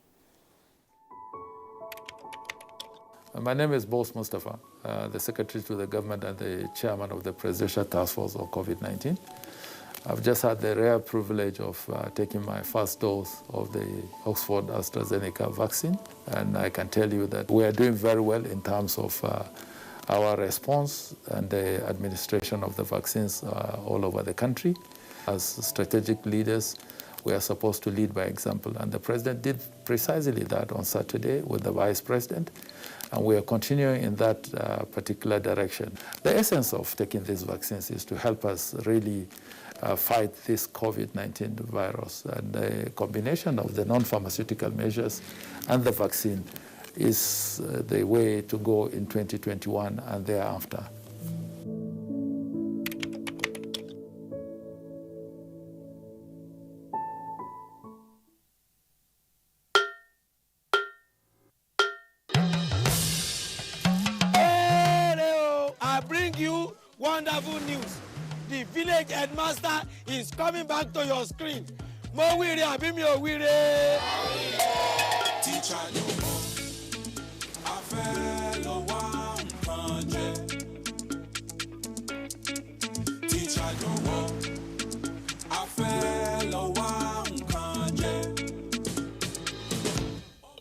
My name is Boss Mustafa, the Secretary to the Government and the Chairman of the Presidential Task Force on COVID-19. I've just had the rare privilege of taking my first dose of the Oxford AstraZeneca vaccine, and I can tell you that we are doing very well in terms of our response and the administration of the vaccines all over the country. As strategic leaders, we are supposed to lead by example, and the President did precisely that on Saturday with the Vice President, and we are continuing in that particular direction. The essence of taking these vaccines is to help us really fight this COVID-19 virus. And the combination of the non-pharmaceutical measures and the vaccine is the way to go in 2021 and thereafter. I bring you wonderful news. The village headmaster is coming back to your screen. Mo wire abi mi o wire. Teacher yo mo, a fẹ́ lọ wá nǹkan jẹ. Teacher yo mo, a fẹ́ lọ wá nǹkan jẹ.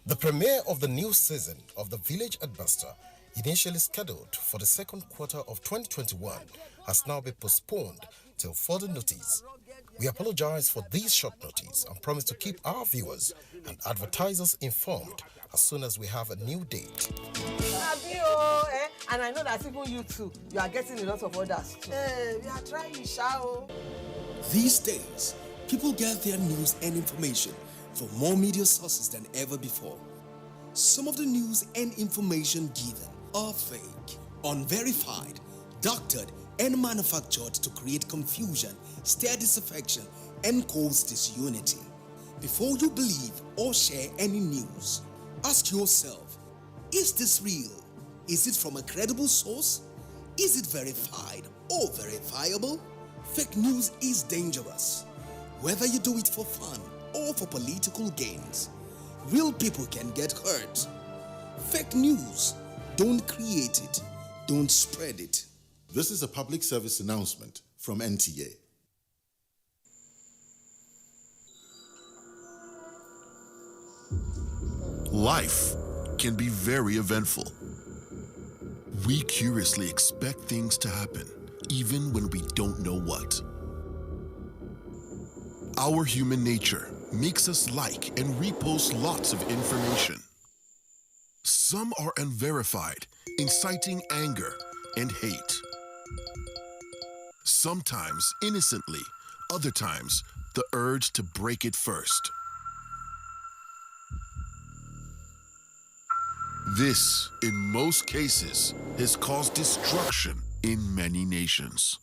The premiere of the new season of The Village Headmaster initially scheduled for the second quarter of 2021, has now been postponed till further notice. We apologize for this short notice and promise to keep our viewers and advertisers informed as soon as we have a new date. And I know that even you too, you are getting a lot of orders too. We are trying, shall. These days, people get their news and information from more media sources than ever before. Some of the news and information given are fake, unverified, doctored, and manufactured to create confusion, stir disaffection, and cause disunity. Before you believe or share any news, ask yourself, is this real? Is it from a credible source? Is it verified or verifiable? Fake news is dangerous. Whether you do it for fun or for political gains, real people can get hurt. Fake news, don't create it, don't spread it. This is a public service announcement from NTA. Life can be very eventful. We curiously expect things to happen, even when we don't know what. Our human nature makes us like and repost lots of information. Some are unverified, inciting anger and hate. Sometimes innocently, other times the urge to break it first. This, in most cases, has caused destruction in many nations.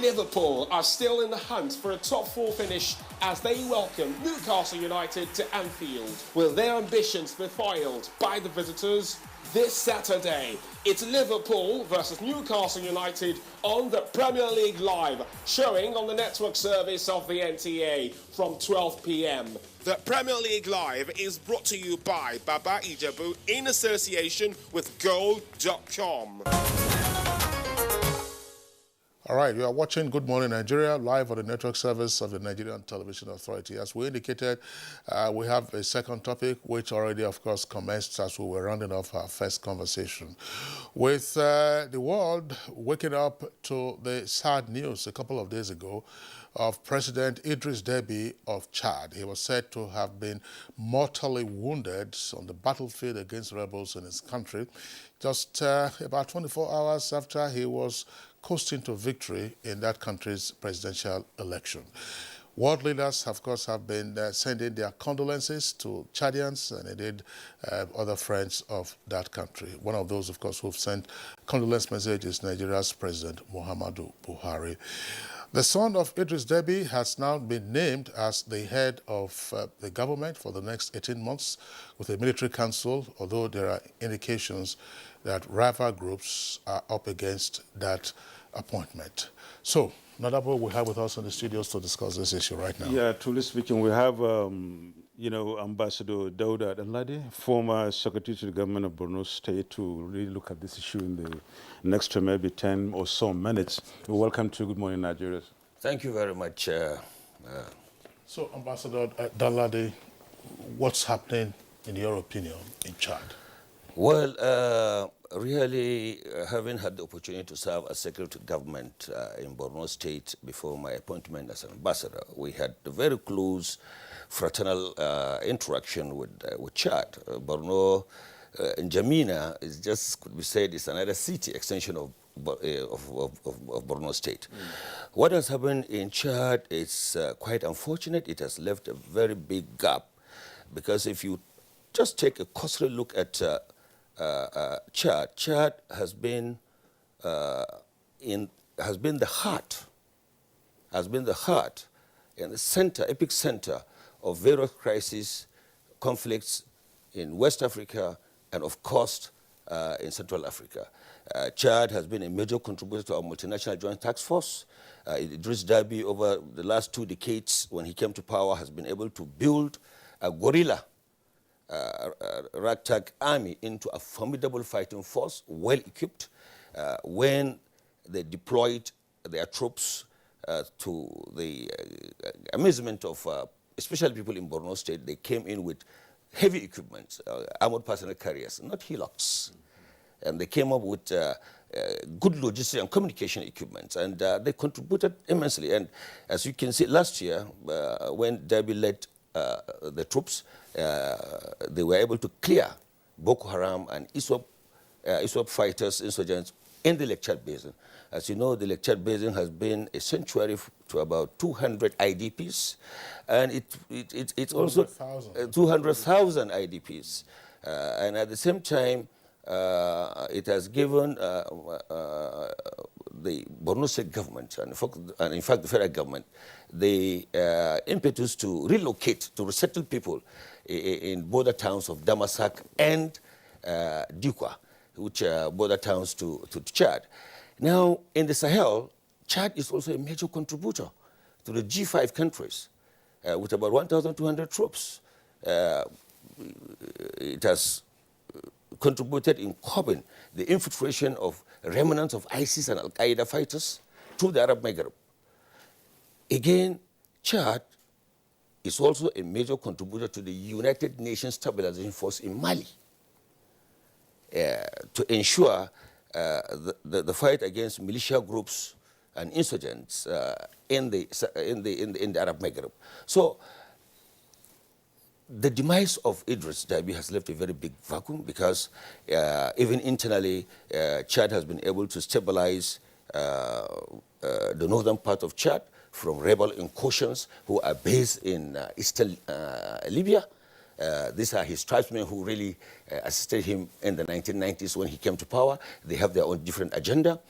Liverpool are still in the hunt for a top four finish as they welcome Newcastle United to Anfield. Will their ambitions be foiled by the visitors? This Saturday, it's Liverpool versus Newcastle United on the Premier League Live, showing on the network service of the NTA from 12 p.m. The Premier League Live is brought to you by Baba Ijebu in association with Gold.com. All right, you are watching Good Morning Nigeria live on the network service of the Nigerian Television Authority. As we indicated, we have a second topic, which already, of course, commenced as we were rounding off our first conversation. With the world waking up to the sad news a couple of days ago of President Idris Deby of Chad. He was said to have been mortally wounded on the battlefield against rebels in his country, just about 24 hours after he was coasting to victory in that country's presidential election. World leaders, of course, have been sending their condolences to Chadians and indeed other friends of that country. One of those, of course, who've sent condolence messages is Nigeria's President Muhammadu Buhari. The son of Idris Deby has now been named as the head of the government for the next 18 months with a military council, although there are indications that rival groups are up against that appointment. So, Nadabo, we have with us in the studios to discuss this issue right now. Yeah, truly speaking, we have, Ambassador Dauda Danladi, former Secretary to the Government of Borno State, to really look at this issue in the next maybe 10 or so minutes. Welcome to Good Morning Nigeria. Thank you very much. So, Ambassador Danladi, what's happening, in your opinion, in Chad? Well, really, having had the opportunity to serve as Secretary to Government in Borno State before my appointment as an ambassador, we had a very close fraternal interaction with Chad. Borno, N'Djamena is just, could be said, is another city extension of Borno State. What has happened in Chad is quite unfortunate. It has left a very big gap, because if you just take a cursory look at Chad has been the heart and the center, epic center of various crises, conflicts in West Africa and, of course, in Central Africa. Chad has been a major contributor to our multinational joint task force. Idris Deby, over the last 2 decades, when he came to power, has been able to build a guerrilla ragtag army into a formidable fighting force, well equipped. When they deployed their troops to the amazement of especially people in Borno State, they came in with heavy equipment, armored personnel carriers, not hillocks. And they came up with good logistics and communication equipment, and they contributed immensely. And as you can see, last year, when Derby led the troops, they were able to clear Boko Haram and ISWAP fighters, insurgents, in the Lake Chad Basin. As you know, the Lake Chad Basin has been a sanctuary to about 200 IDPs, and it's also 200,000 IDPs. And at the same time, it has given the Borno State government, and in fact the federal government, the impetus to relocate, to resettle people in border towns of Damasak and Dikwa, which are border towns to Chad. Now, in the Sahel, Chad is also a major contributor to the G5 countries with about 1,200 troops. It has contributed in curbing the infiltration of remnants of ISIS and Al-Qaeda fighters through the Arab Maghreb. Again, Chad is also a major contributor to the United Nations Stabilization Force in Mali to ensure the fight against militia groups and insurgents in the Arab Maghreb. So the demise of Idris Deby has left a very big vacuum because even internally, Chad has been able to stabilize the northern part of Chad from rebel incursions who are based in eastern Libya. These are his tribesmen who really assisted him in the 1990s when he came to power. They have their own different agenda.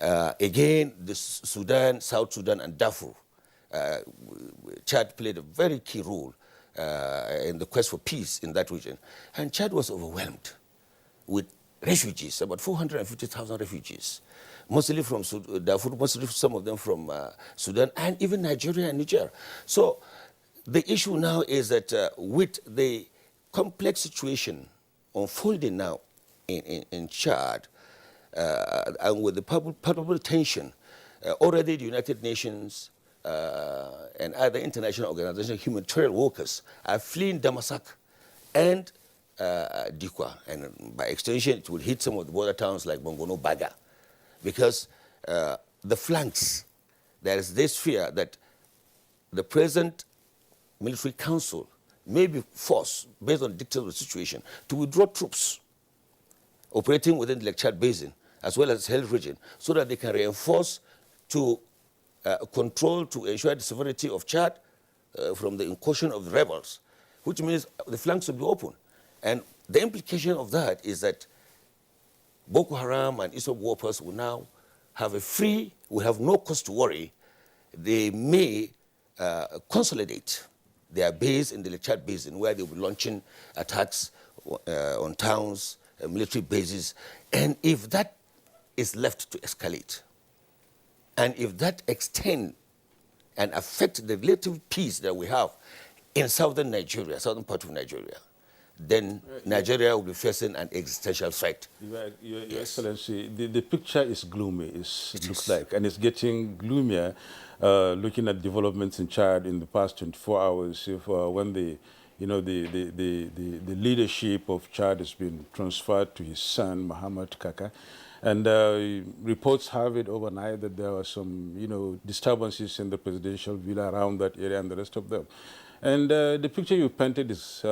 Again, the Sudan, South Sudan, and Darfur, Chad played a very key role in the quest for peace in that region. And Chad was overwhelmed with refugees, about 450,000 refugees, mostly from Darfur, mostly some of them from Sudan, and even Nigeria and Niger. So the issue now is that with the complex situation unfolding now in Chad, and with the palpable tension, already the United Nations and other international organizations, humanitarian workers, are fleeing Damasak and Dikwa. And by extension, it will hit some of the border towns like Bongono, Baga. Because the flanks, there is this fear that the present military council may be forced, based on dictatorial situation, to withdraw troops operating within the Lake Chad Basin, as well as the Sahel region, so that they can reinforce to control, to ensure the sovereignty of Chad from the incursion of the rebels, which means the flanks will be open. And the implication of that is that Boko Haram and ISWAP warriors will now have will have no cause to worry. They may consolidate their base in the Lake Chad Basin, where they will be launching attacks on towns, military bases. And if that is left to escalate, and if that extend and affect the relative peace that we have in southern Nigeria, southern part of Nigeria, then Nigeria will be facing an existential threat. Your Excellency, the picture is gloomy, it looks like, and it's getting gloomier looking at developments in Chad in the past 24 hours. If when the leadership of Chad has been transferred to his son, Mohamed Kaka, and reports have it overnight that there were some, disturbances in the presidential villa around that area and the rest of them. And the picture you painted is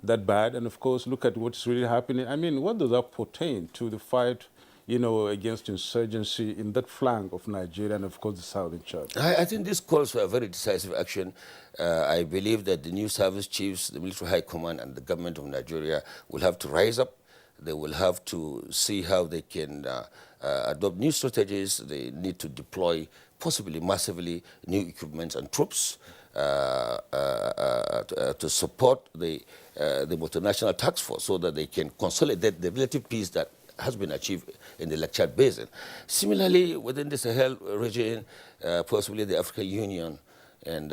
that bad. And of course, look at what's really happening. I mean, what does that pertain to the fight, against insurgency in that flank of Nigeria and of course the southern Chad? I think this calls for a very decisive action. I believe that the new service chiefs, the military high command, and the government of Nigeria will have to rise up. They will have to see how they can adopt new strategies. They need to deploy, possibly massively, new equipment and troops to support the multinational task force so that they can consolidate the relative peace that has been achieved in the Lake Chad Basin. Similarly, within the Sahel region, possibly the African Union and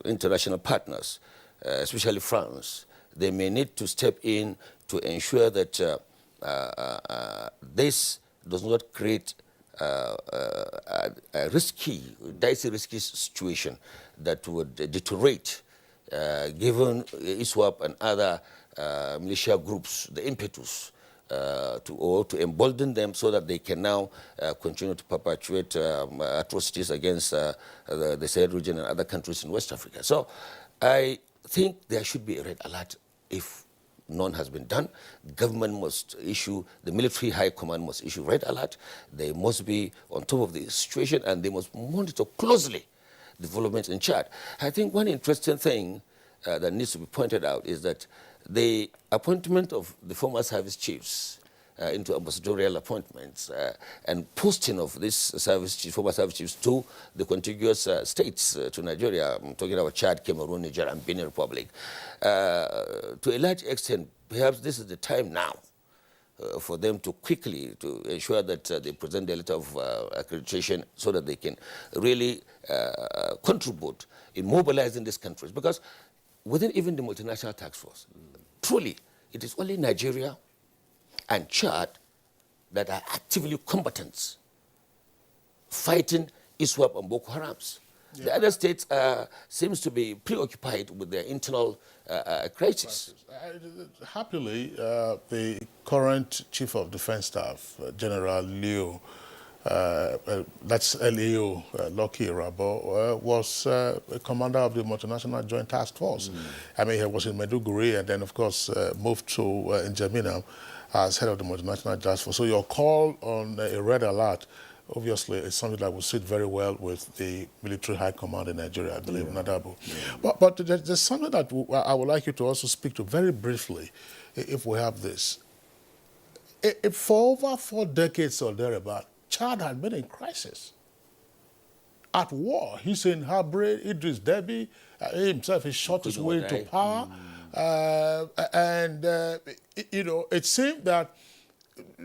international partners especially France, they may need to step in to ensure that this does not create a dicey situation that would deteriorate, given ISWAP and other militia groups the impetus to embolden them so that they can now continue to perpetuate atrocities against the Sahel region and other countries in West Africa. So I think there should be a red alert if none has been done. Government must issue, the military high command must issue red alert. They must be on top of the situation and they must monitor closely developments in Chad. I think one interesting thing that needs to be pointed out is that the appointment of the former service chiefs into ambassadorial appointments and posting of these former service chiefs to the contiguous states to Nigeria, I'm talking about Chad, Cameroon, Niger, and Benin Republic, to a large extent, perhaps this is the time now for them to quickly to ensure that they present their letter of accreditation so that they can really contribute in mobilizing these countries. Because within even the multinational task force, truly, it is only Nigeria and Chad that are actively combatants fighting ISWAP and Boko Harams. Yeah. The other states seems to be preoccupied with their internal crisis. Happily, the current Chief of Defense Staff, General Leo, that's LEO, Lucky Rabo, was a commander of the Multinational Joint Task Force. I mean, he was in Maiduguri and then, of course, moved to N'Djamena as head of the Multinational Task Force. So your call on a red alert, obviously, is something that will sit very well with the military high command in Nigeria, I believe, Nadabu. Yeah. But there's something that I would like you to also speak to very briefly, if we have this. If for over 4 decades or thereabout, Chad had been in crisis, at war. Hussein Habre, Idris Deby, he himself, he shot his way to power. You know, it seemed that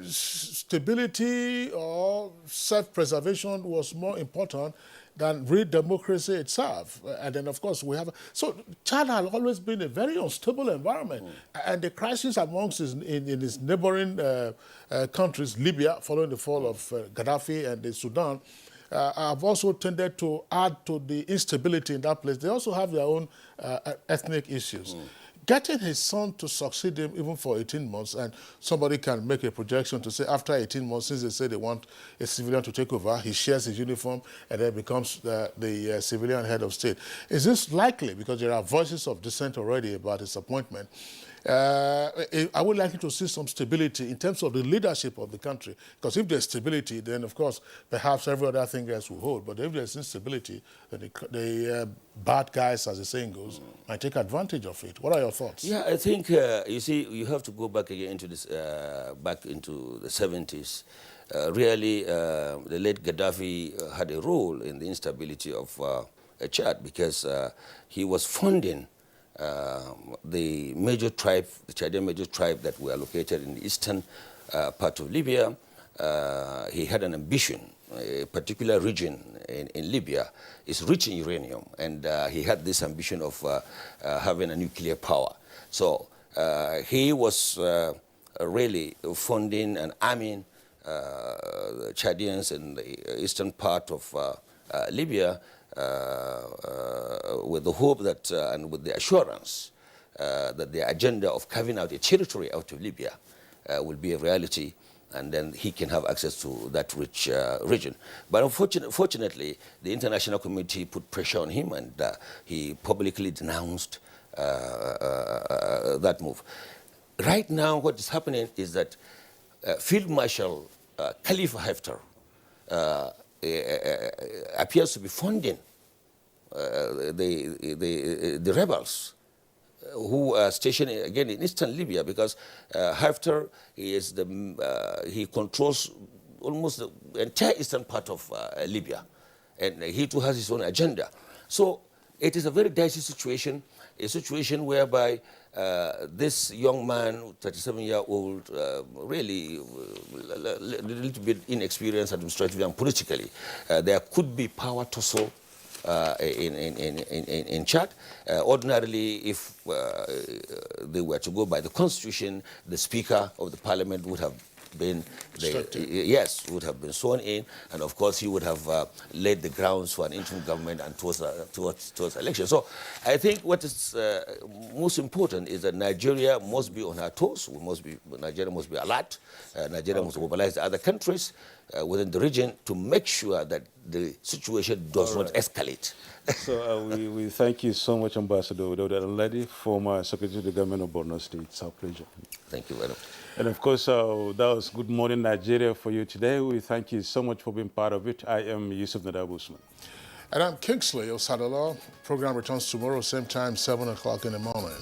stability or self-preservation was more important than real democracy itself. And then, of course, we have... So Chad had always been a very unstable environment. And the crisis amongst in its neighboring countries, Libya, following the fall of Gaddafi and the Sudan, have also tended to add to the instability in that place. They also have their own ethnic issues. Getting his son to succeed him even for 18 months, and somebody can make a projection to say after 18 months, since they say they want a civilian to take over, he shares his uniform and then becomes the civilian head of state. Is this likely? Because there are voices of dissent already about his appointment. I would like you to see some stability in terms of the leadership of the country. Because if there's stability, then of course, perhaps every other thing else will hold. But if there's instability, then the bad guys, as the saying goes, might take advantage of it. What are your thoughts? Yeah, I think, you see, you have to go back again into this, back into the 70s. Really, the late Gaddafi had a role in the instability of Chad because he was funding the major tribe, the Chadian major tribe that were located in the eastern part of Libya. He had an ambition. A particular region in Libya is rich in uranium, and he had this ambition of having a nuclear power. So he was really funding and arming the Chadians in the eastern part of Libya with the hope that, and with the assurance that the agenda of carving out a territory out of Libya will be a reality, and then he can have access to that rich region. But unfortunately, the international community put pressure on him, and he publicly denounced that move. Right now, what is happening is that Field Marshal Khalifa Haftar appears to be funding the rebels who are stationed again in eastern Libya, because Haftar is he controls almost the entire eastern part of Libya, and he too has his own agenda. So it is a very dicey situation, a situation whereby this young man, 37-year-old, really a little bit inexperienced administratively and politically, there could be power tussle in Chad. Ordinarily, if they were to go by the constitution, the Speaker of the Parliament would have been, would have been sworn in, and of course he would have laid the grounds for an interim government and towards election. So I think what is most important is that Nigeria must be on her toes. Nigeria must be alert. Nigeria must mobilize the other countries within the region to make sure that the situation does not escalate. So we thank you so much, Ambassador Lady, former Secretary of the Government of Borno State. It's our pleasure. Thank you very much. And of course, that was Good Morning Nigeria for you today. We thank you so much for being part of it. I am Yusuf Nadab Usman. And I'm Kingsley Osadolo. Program returns tomorrow, same time, 7 o'clock in the morning.